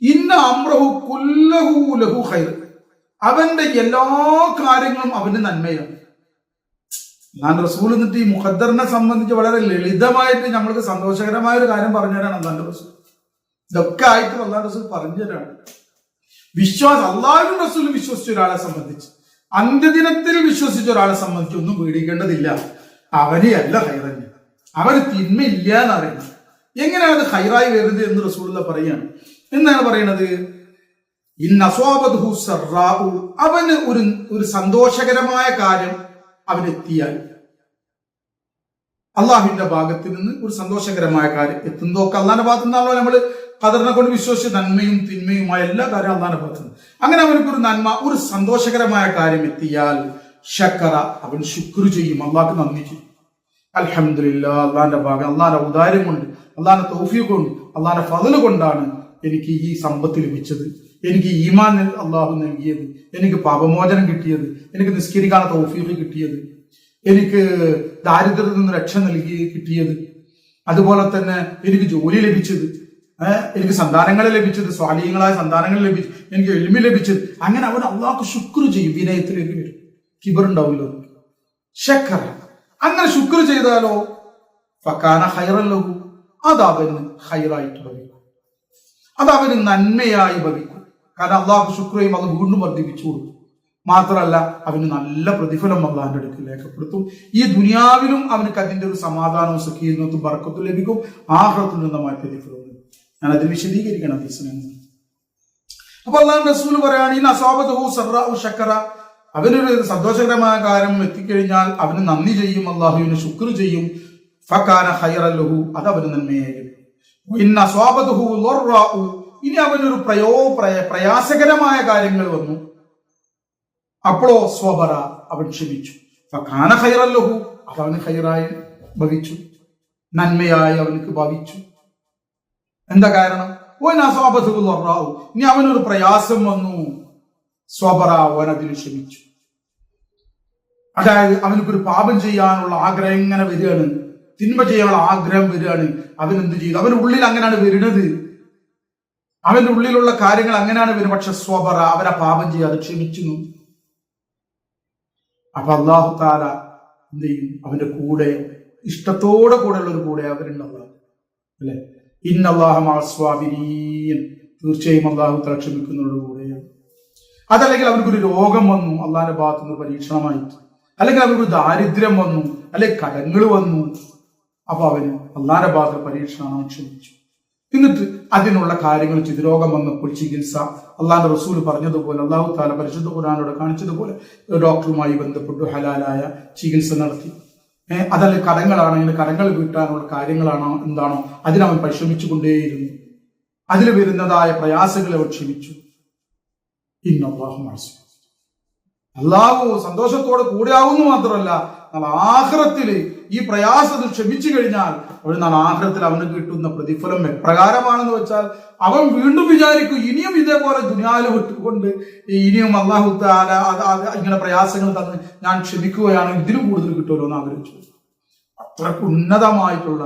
ഇന്ന അംറഹു കുല്ലഹു ലഹു ഖൈർ, അവന്റെ എല്ലാ കാര്യങ്ങളും അവന്റെ നന്മയാണ്. അല്ലാഹുവിന്റെ റസൂൽ എന്നിട്ട് ഈ മുഖദ്ദറിനെ സംബന്ധിച്ച് വളരെ ലളിതമായിട്ട് നമ്മൾക്ക് സന്തോഷകരമായ ഒരു കാര്യം പറഞ്ഞു തരാണ് അല്ലാഹുവിന്റെ റസൂൽ. ഇതൊക്കെ ആയിട്ട് അല്ലാഹുവിന്റെ റസൂൽ പറഞ്ഞു തരാണ്. അല്ലാഹുവിന്റെ റസൂൽ വിശ്വസിച്ച ഒരാളെ സംബന്ധിച്ച്, അന്ത്യദിനത്തിൽ വിശ്വസിച്ച ഒരാളെ സംബന്ധിച്ച് ഒന്നും പേടിക്കേണ്ടതില്ല. അവന് അല്ല ഹൈറൻ, അവന് തിന്മയില്ല എന്നറിയണം. എങ്ങനെയാണ് അത് ഹൈറായി വരുന്നത് എന്ന് റസൂലുള്ള പറയാണ്. എന്താണ് പറയണത്? അവന് ഒരു സന്തോഷകരമായ കാര്യം അവനെത്തിയാൽ, അള്ളാഹുവിന്റെ ഭാഗത്ത് നിന്ന് ഒരു സന്തോഷകരമായ കാര്യം എത്തുന്നതൊക്കെ അള്ളാഹിന്റെ ഭാഗത്തു നിന്നാണല്ലോ നമ്മൾ ഖദറിനെ കൊണ്ട് വിശ്വസിച്ച് നന്മയും തിന്മയുമായ എല്ലാ കാര്യവും അള്ളാഹിന്റെ ഭാഗത്തു നിന്ന്. അങ്ങനെ അവനക്ക് ഒരു നന്മ, ഒരു സന്തോഷകരമായ കാര്യം എത്തിയാൽ ശക്കറ, അവൻ ശുക്ർ ചെയ്യും, അള്ളാഹ്ക്ക് നന്ദി ചെയ്യും. അൽഹംദുലില്ലാ, അള്ളാഹിന്റെ ഭാഗം, അള്ളാഹിന്റെ ഔദാര്യം കൊണ്ട്, അള്ളാഹിന്റെ തൗഫീഖ് കൊണ്ട്, അള്ളാഹിന്റെ ഫള് കൊണ്ടാണ് എനിക്ക് ഈ സമ്പത്ത് ലഭിച്ചത്, എനിക്ക് ഈമാൻ അള്ളാഹു നൽകിയത്, എനിക്ക് പാപമോചനം കിട്ടിയത്, എനിക്ക് നിസ്കരിക്കാൻ തൗഫീഖ് കിട്ടിയത്, എനിക്ക് ദാരിദ്ര്യത്തിൽ നിന്ന് രക്ഷ കിട്ടിയത്, അതുപോലെ തന്നെ എനിക്ക് ജോലി ലഭിച്ചത്, എനിക്ക് സന്താനങ്ങളെ ലഭിച്ചത്, സ്വാലീഹങ്ങളായ സന്താനങ്ങൾ ലഭിച്ചു, എനിക്ക് എൽമി ലഭിച്ചത്. അങ്ങനെ അവൻ അള്ളാഹ്ക്ക് ശുക്ർ ചെയ്യും, വിനയത്തിലേക്ക് വരും, കിബറുണ്ടാവില്ലോ. ശക്കർ, അങ്ങനെ ശുക്ർ ചെയ്താലോ ഫകാന ഖൈറൻ ലഹു, അത് അവന് ഖൈറായിട്ട് ഭവിക്കും, അത് അവന് നന്മയായി ഭവിക്കും. കാരണം അള്ളാഹു ശുക്ർ ചെയ്യും, അത് വീണ്ടും വർദ്ധിപ്പിച്ചു കൊടുക്കും. മാത്രമല്ല അവന് നല്ല പ്രതിഫലം അള്ളാഹിന്റെ അടുക്കൽ രേഖപ്പെടുത്തും. ഈ ദുനിയാവിലും അവനക്ക് അതിന്റെ ഒരു സമാധാനവും സഖീനത്തും ബർക്കത്തും ലഭിക്കും. ആഖിറത്തിൽ നിന്നുമായ പ്രതിഫലം. ഞാൻ അതിൽ വിശദീകരിക്കണം. അപ്പൊ അള്ളാഹുവിന്റെ റസൂൽ പറയാണ്, ഈ അസ്വാബതുഹു സറാഉ ശക്കറ, അവനൊരു സന്തോഷകരമായ കാര്യം എത്തിക്കഴിഞ്ഞാൽ അവന് നന്ദി ചെയ്യും, അള്ളാഹുവിന് ശുക്ർ ചെയ്യും. ഫകാന ഖൈറൻ ലഹു, അത് അവന് നന്മയായിരിക്കും. ഇന്ന അസ്വാബതുഹു ളറാഉ, ഇനി അവനൊരു പ്രയാസകരമായ കാര്യങ്ങൾ വന്നു, അപ്പോഴോ സ്വബറ, അവൻ ക്ഷമിച്ചു. ഫകാന ഖൈറൻ ലഹു, അത് അവന് ഖൈറായി ഭവിച്ചു, നന്മയായി അവനക്ക് ഭവിച്ചു. എന്താ കാരണം? ഇനി അവനൊരു പ്രയാസം വന്നു, സ്വബറ, അവൻ അതിന് ക്ഷമിച്ചു. അതായത് അവനക്കൊരു പാപം ചെയ്യാനുള്ള ആഗ്രഹം ഇങ്ങനെ വരികയാണ്, തിന്മ ചെയ്യാനുള്ള ആഗ്രഹം വരികയാണ്. അവൻ എന്ത് ചെയ്തു? അവന്റെ ഉള്ളിൽ അങ്ങനെയാണ് വരുന്നത്, അവന്റെ ഉള്ളിലുള്ള കാര്യങ്ങൾ അങ്ങനെയാണ് വരുന്നത്. പക്ഷെ സ്വബറ, അവനെ പാപം ചെയ്യാതെ ക്ഷമിച്ചു. അപ്പൊ അല്ലാഹു തആല എന്ത് ചെയ്യും? അവന്റെ കൂടെ, ഇഷ്ടത്തോടെ കൂടെയുള്ള ഒരു കൂടെ അവരുണ്ടാവും, അല്ലെ? ഇന്നല്ലാഹ മഅസ്വാബിരീൻ, തീർച്ചയായും അല്ലാഹു തആല ക്ഷമിക്കുന്നവരുടെ കൂടെയാണ്. അതല്ലെങ്കിൽ അവർക്കൊരു രോഗം വന്നു, അള്ളാഹിന്റെ ഭാഗത്തു നിന്ന് പരീക്ഷണമായിട്ട്, അല്ലെങ്കിൽ അവർക്കൊരു ദാരിദ്ര്യം വന്നു, അല്ലെങ്കിൽ കടങ്ങൾ വന്നു, അപ്പൊ അവന് അള്ളാഹിന്റെ ഭാഗത്ത് പരീക്ഷണമാണ്, അവൻ ക്ഷമിച്ചു. എന്നിട്ട് അതിനുള്ള കാര്യങ്ങൾ ചെയ്തു. രോഗം വന്നപ്പോൾ ചികിത്സ, അള്ളാഹിന്റെ റസൂൽ പറഞ്ഞതുപോലെ, അല്ലാഹു തആല പരിശുദ്ധ ഖുർആനിലൂടെ കാണിച്ചതുപോലെ ഡോക്ടറുമായി ബന്ധപ്പെട്ടു ഹലാലായ ചികിത്സ നടത്തി. അതല്ല കടങ്ങളാണെങ്കിൽ കടങ്ങൾ വീട്ടാനുള്ള കാര്യങ്ങളാണോ എന്താണോ അതിനവൻ പരിശ്രമിച്ചു കൊണ്ടേയിരുന്നു. അതിൽ വരുന്നതായ പ്രയാസങ്ങളെ അവൻ ക്ഷമിച്ചു. അല്ലാഹു സന്തോഷത്തോടെ കൂടെയാവുന്നു മാത്രമല്ല, ആഖിറത്തിൽ ഈ പ്രയാസത്തിൽ ക്ഷമിച്ചു കഴിഞ്ഞാൽ ആഖിറത്തിൽ അവന് കിട്ടുന്ന പ്രതിഫലം എപ്രകാരമാണെന്ന് വെച്ചാൽ, അവൻ വീണ്ടും വിചാരിക്കും, ഇനിയും ഇതേപോലെ ദുനിയാവിൽ വിട്ടുകൊണ്ട് ഇനിയും അല്ലാഹു തആല ഇങ്ങനെ പ്രയാസങ്ങൾ തന്ന് ഞാൻ ക്ഷമിക്കുകയാണ്, ഇതിലും കൂടുതൽ കിട്ടുമല്ലോ എന്ന് ആഗ്രഹിച്ചു. അത്രക്ക് ഉന്നതമായിട്ടുള്ള,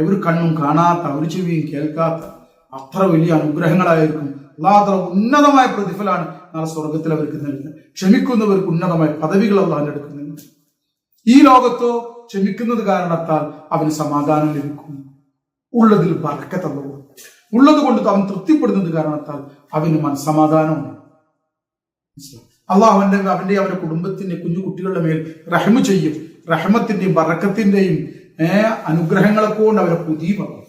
ഒരു കണ്ണും കാണാത്ത, ഒരു ചെവിയും കേൾക്കാത്ത അത്ര വലിയ അനുഗ്രഹങ്ങളായിരിക്കും. അല്ലാഹു ഉന്നതമായ പ്രതിഫലമാണ് നാളെ സ്വർഗത്തിൽ അവർക്ക് നൽകുന്നത്. ക്ഷമിക്കുന്നവർക്ക് ഉന്നതമായ പദവികൾ അല്ലാഹു എടുക്കുന്നുണ്ട്. ഈ ലോകത്തോ ക്ഷമിക്കുന്നത് കാരണത്താൽ അവന് സമാധാനം ലഭിക്കും. ഉള്ളതിൽ ബർക്കത്ത് ഉള്ളത് കൊണ്ട് അവൻ തൃപ്തിപ്പെടുന്നത് കാരണത്താൽ അവന് മനസ്സമാധാനമുണ്ട്. അള്ളാഹു അവന്റെ കുടുംബത്തിന്റെ കുഞ്ഞു കുട്ടികളുടെ മേൽ റഹ്മ ചെയ്യും. റഹ്മത്തിന്റെയും ബറക്കത്തിന്റെയും അനുഗ്രഹങ്ങളെ കൊണ്ട് അവരെ പുതിയ പറഞ്ഞു.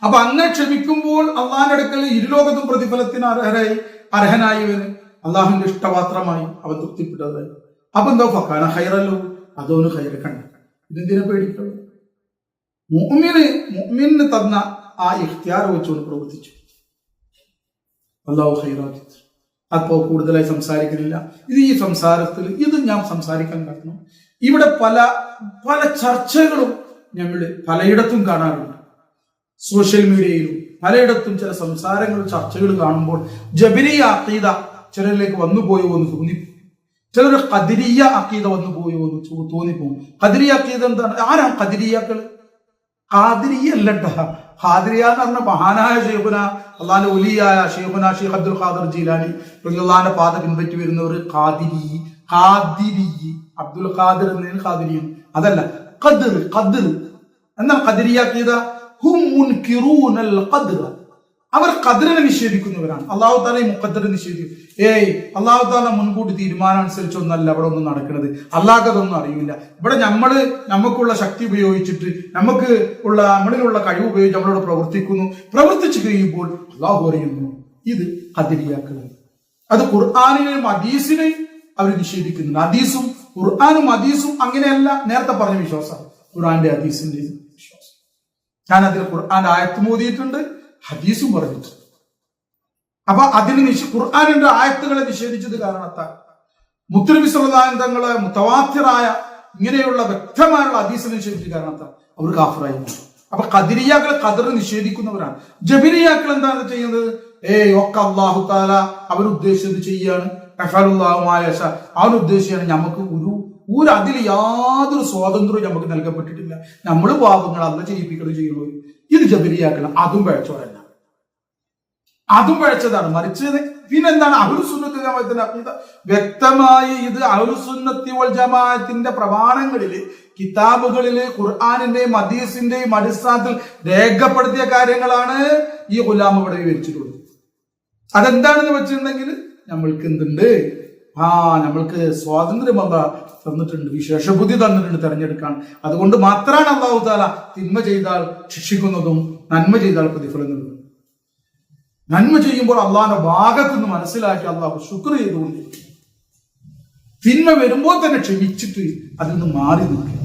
അപ്പൊ അങ്ങനെ ക്ഷമിക്കുമ്പോൾ അള്ളാഹിന്റെ അടുക്കൽ ഇരുലോകത്തും പ്രതിഫലത്തിന് അർഹനായവന് അള്ളാഹുവിന്റെ ഇഷ്ടപാത്രമായി അവൻ തൃപ്തിപ്പെട്ടതായി. അപ്പൊ എന്താ ഫക്കാന ഹൈറല്ലോ, അതോന് ഹൈറ കണ്ട. ഇതെന്തിനെ പേടിക്കുള്ളൂ? മുഅ്മിന് തന്ന ആ ഇഖ്തിയാർ വെച്ചുകൊണ്ട് പ്രവർത്തിച്ചു. അള്ളാഹു ഹൈറാക്കി. അപ്പോ കൂടുതലായി സംസാരിക്കുന്നില്ല. ഈ സംസാരത്തിൽ ഞാൻ സംസാരിക്കാൻ കാരണം ഇവിടെ പല പല ചർച്ചകളും നമ്മൾ പലയിടത്തും കാണാറുണ്ട്. സോഷ്യൽ മീഡിയയിലും പലയിടത്തും ചില സംസാരങ്ങൾ ചർച്ചകൾ കാണുമ്പോൾ ജബരിയ അഖീദ ചിലരിലേക്ക് വന്നുപോയോ എന്ന് തോന്നിപ്പോകും. ചിലർ ഖദരിയ അഖീദ വന്നുപോയോ എന്ന് തോന്നിപ്പോകും. ഖദരിയ അഖീദ എന്താണ്? ആരാണ് ഖദരിയാക്കൾ? ഖാദിരിയ അല്ലട്ട. ഖാദിരിയ എന്ന് പറഞ്ഞ മഹാനായ ഷെയ്ഖുന, അള്ളാഹിന്റെ വലിയായ ഷെയ്ഖുന ഷെയ്ഖ് അബ്ദുൽ ഖാദിർ ജീലാനി റളിയല്ലാഹുവിന്റെ പാത പിൻപറ്റി വരുന്നവർ ഖാദിരി. അബ്ദുൽ ഖാദിർ എന്നതിന് ഖാദിരിയും അതല്ല, ഖദ്ർ എന്നാൽ ഖദരിയ അഖീദ ഹും മുൻകിറൂനൽ ഖദ്ർ. അവർ ഖദ്റിനെ നിഷേധിക്കുന്നവരാണ്. അള്ളാഹു താല മുഖദ്ദർ നിഷേധിക്കും. അള്ളാഹു താല മുൻകൂട്ടി തീരുമാനം അനുസരിച്ചൊന്നല്ല ഇവിടെ ഒന്നും നടക്കുന്നത്. അള്ളാഹ്ക്കതൊന്നും അറിയില്ല. ഇവിടെ നമുക്കുള്ള ശക്തി ഉപയോഗിച്ചിട്ട് നമ്മളിലുള്ള കഴിവ് ഉപയോഗിച്ച് നമ്മളോട് പ്രവർത്തിച്ചു കഴിയുമ്പോൾ അള്ളാഹു അറിയുന്നു. ഇത് ഖദരിയാക്കൾ. അത് ഖുർആനിനെയും ഹദീസിനെയും അവർ നിഷേധിക്കുന്നുണ്ട്. ഹദീസും ഖുർആനും ഹദീസും അങ്ങനെയല്ല. നേരത്തെ പറഞ്ഞ വിശ്വാസം ഖുർആന്റെ ഹദീസിന്റെ വിശ്വാസം. ഞാൻ അതിൽ ഖുർആന്റെ ആയത്ത് മോദിയിട്ടുണ്ട്, ഹദീസും പറഞ്ഞിട്ടുണ്ട്. അപ്പൊ ഖുർആനിന്റെ ആയത്തുകളെ നിഷേധിച്ചത് കാരണത്താൽ മുത്തുനബി സ്വല്ലല്ലാഹു അലൈഹി വസല്ലം തങ്ങളെ മുതവാത്തിറായ ഇങ്ങനെയുള്ള വ്യക്തമായുള്ള ഹദീസിനെ നിഷേധിച്ചത് കാരണത്താൽ അവർ കാഫിറായി. അപ്പൊ ഖദരിയാക്കൾ ഖദർ നിഷേധിക്കുന്നവരാണ്. ജബരിയാക്കൾ എന്താണ് ചെയ്യുന്നത്? ഒക്കെ അല്ലാഹു തആല അവരുദ്ദേശിച്ചത് ചെയ്യാണ്. അവനുദ്ദേശിച്ചാണ്. നമുക്ക് അതിൽ യാതൊരു സ്വാതന്ത്ര്യവും നമുക്ക് നൽകപ്പെട്ടിട്ടില്ല. നമ്മൾ പാപങ്ങൾ അല്ല ചെയ്യിപ്പിക്കുന്നത് ചെയ്യുള്ളൂ. ഇത് ജബരിയാക്കൾ അതും പഴച്ചവരല്ല, അതും പഴച്ചതാണ്. മറിച്ചത് പിന്നെന്താണ്? അഹ്ലുസുന്നത്തി ജമാഅത്തിന്റെ അഖീദ വ്യക്തമായി ഇത് അഹ്ലുസുന്നത്തി വൽ ജമാഅത്തിന്റെ പ്രമാണങ്ങളില്, കിതാബുകളില്, ഖുർആനിന്റെയും ഹദീസിന്റെയും അടിസ്ഥാനത്തിൽ രേഖപ്പെടുത്തിയ കാര്യങ്ങളാണ് ഈ ഗുലാം ഇവിടെ വിവരിച്ചിട്ടുള്ളത്. അതെന്താണെന്ന് വെച്ചിട്ടുണ്ടെങ്കിൽ നമ്മൾക്ക് എന്തുണ്ട്? നമ്മൾക്ക് സ്വാതന്ത്ര്യം തന്നിട്ടുണ്ട്, വിശേഷബുദ്ധി തന്നിട്ടുണ്ട് തെരഞ്ഞെടുക്കാൻ. അതുകൊണ്ട് മാത്രമാണ് അല്ലാഹു തആല തിന്മ ചെയ്താൽ ശിക്ഷിക്കുന്നതും നന്മ ചെയ്താൽ പ്രതിഫലം നൽകുന്നതും. നന്മ ചെയ്യുമ്പോൾ അള്ളാഹിന്റെ ഭാഗത്ത് നിന്ന് മനസ്സിലാക്കി അള്ളാഹു ശുക്ർ ചെയ്തുകൊണ്ട് തിന്മ വരുമ്പോൾ തന്നെ ക്ഷമിച്ചിട്ട് അതിൽ നിന്ന് മാറി നിൽക്കുക.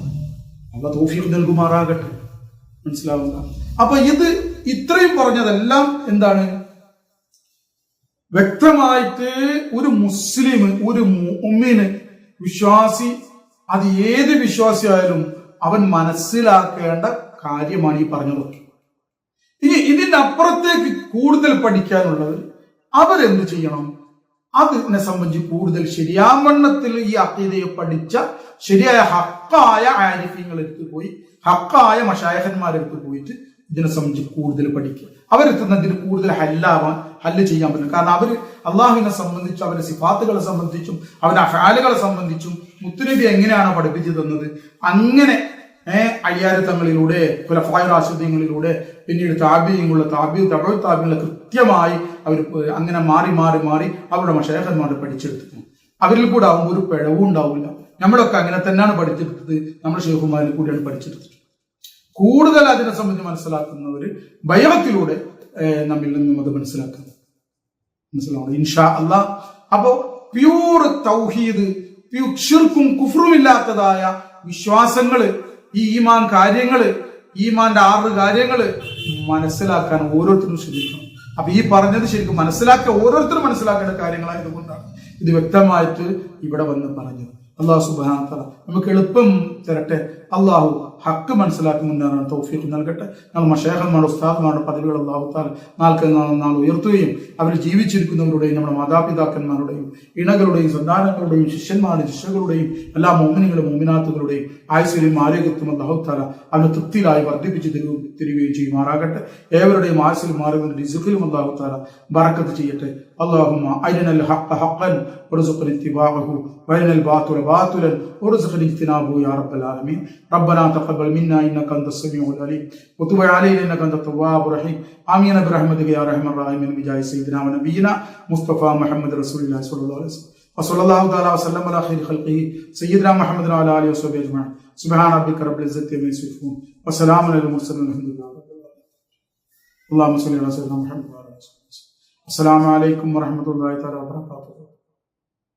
അള്ളാഹു തൗഫീഖ് നൽകുമാറാകട്ടെ. മനസ്സിലാവുക. അപ്പൊ ഇത്രയും പറഞ്ഞതെല്ലാം എന്താണ്? വ്യക്തമായിട്ട് ഒരു മുസ്ലിം, ഒരു മുഅ്മിന്, വിശ്വാസി, അത് ഏത് വിശ്വാസിയായാലും അവൻ മനസ്സിലാക്കേണ്ട കാര്യമാണ് ഈ പറഞ്ഞതൊക്കെ. ഇനി ഇതിന്റെ അപ്പുറത്തേക്ക് കൂടുതൽ പഠിക്കാനുള്ളത് അവരെന്ത് ചെയ്യണം? അതിനെ സംബന്ധിച്ച് കൂടുതൽ ശരിയാവണ്ണത്തിൽ ഈ അഖീദയെ പഠിച്ച ശരിയായ ഹക്കായ ആരിഫ്യങ്ങളെടുത്ത് പോയി, ഹക്കായ മശായഖന്മാരെടുത്ത് പോയിട്ട് ഇതിനെ സംബന്ധിച്ച് കൂടുതൽ പഠിക്കുക. അവരെത്തുന്നതിന് കൂടുതൽ ഹല്ല് ചെയ്യാൻ പറ്റും. കാരണം അവര് അള്ളാഹുവിനെ സംബന്ധിച്ചും അവരുടെ സിഫാത്തുകളെ സംബന്ധിച്ചും അവരുടെ അഫാലുകളെ സംബന്ധിച്ചും മുത്തുനബി എങ്ങനെയാണ് പഠിപ്പിച്ചു തന്നത്, അങ്ങനെ അയ്യാരത്തങ്ങളിലൂടെ, ഖുലഫായ റാഷിദീങ്ങളിലൂടെ, പിന്നീട് താബിഈങ്ങളെ കൃത്യമായി അവർ അങ്ങനെ മാറി മാറി മാറി അവരുടെ മശായിഖന്മാരെ പഠിച്ചെടുത്തു. അവരിൽ കൂടെ ആകുമ്പോൾ ഒരു പിഴവും ഉണ്ടാവില്ല. നമ്മളൊക്കെ അങ്ങനെ തന്നെയാണ് പഠിച്ചെടുത്തത്. നമ്മുടെ ഷെയ്ഖുമാരിൽ കൂടിയാണ് പഠിച്ചെടുത്തത്. കൂടുതൽ അതിനെ സംബന്ധിച്ച് മനസ്സിലാക്കുന്നവര് ബൈഅത്തിലൂടെ നമ്മിൽ നിന്നും അത് മനസ്സിലാക്കണം. ഇൻഷാ അല്ലാഹ്. അപ്പോ പ്യൂർ തൗഹീദ്, ശിർക്കും കുഫ്റും ഇല്ലാത്തതായ വിശ്വാസങ്ങള്, ഈ ഈമാൻ കാര്യങ്ങള്, ഈമാന്റെ 6 കാര്യങ്ങള് മനസ്സിലാക്കാൻ ഓരോരുത്തരും ശ്രമിക്കണം. അപ്പൊ ഈ പറഞ്ഞത് ശരിക്കും ഓരോരുത്തരും മനസ്സിലാക്കേണ്ട കാര്യങ്ങളായതുകൊണ്ടാണ് ഇത് വ്യക്തമായിട്ട് ഇവിടെ വന്ന് പറഞ്ഞത്. അള്ളാഹു സുബ്ഹാനഹു വ തആല നമുക്ക് എളുപ്പം തരട്ടെ. അള്ളാഹു ഹക്ക് മനസ്സിലാക്കി മുന്നേറാൻ തൗഫീഖ് നൽകട്ടെ. നമ്മൾ മശായിഖന്മാരുടെ ഉസ്താദുമാരുടെ പദവികൾ അള്ളാഹു തആല നാൾ ഉയർത്തുകയും അവർ ജീവിച്ചിരിക്കുന്നവരുടെയും നമ്മുടെ മാതാപിതാക്കന്മാരുടെയും ഇണകളുടെയും സന്താനങ്ങളുടെയും ശിഷ്യന്മാരുടെയും ശിഷ്യകളുടെയും എല്ലാ മോമിനികളും മോമിനാത്തുകളുടെയും ആയുസ്സിലും ആരോഗ്യത്തും അള്ളാഹു തആല അവന് തൃപ്തിയിലായി വർദ്ധിപ്പിച്ച് തരികയും ചെയ്യുമാറാകട്ടെ. ഏവരുടെയും ആയുസ്സിലും ആരോഗ്യത്തിലും റിസ്ഖിലും അള്ളാഹു തആല ബറക്കത്ത് ചെയ്യട്ടെ. اللهم أرنا الحق حقا وارزقنا اتباعه وأرنا الباطل باطلا وارزقنا اجتنابه يا رب العالمين. ربنا تقبل منا إنك أنت السميع العليم وتب علينا إنك أنت التواب الرحيم. آمين برحمتك يا أرحم الراحمين بجاه سيدنا ونبينا مصطفى محمد رسول الله صلى الله عليه وسلم. وصلى الله تعالى وسلم على خير خلقه سيدنا محمد وعلى آله وصحبه أجمعين. سبحان ربك رب العزة عما يصفون وسلام على المرسلين والحمد لله رب العالمين. اللهم صل على سيدنا محمد وعلى آله وصحبه. السلام عليكم ورحمة الله تعالى وبركاته.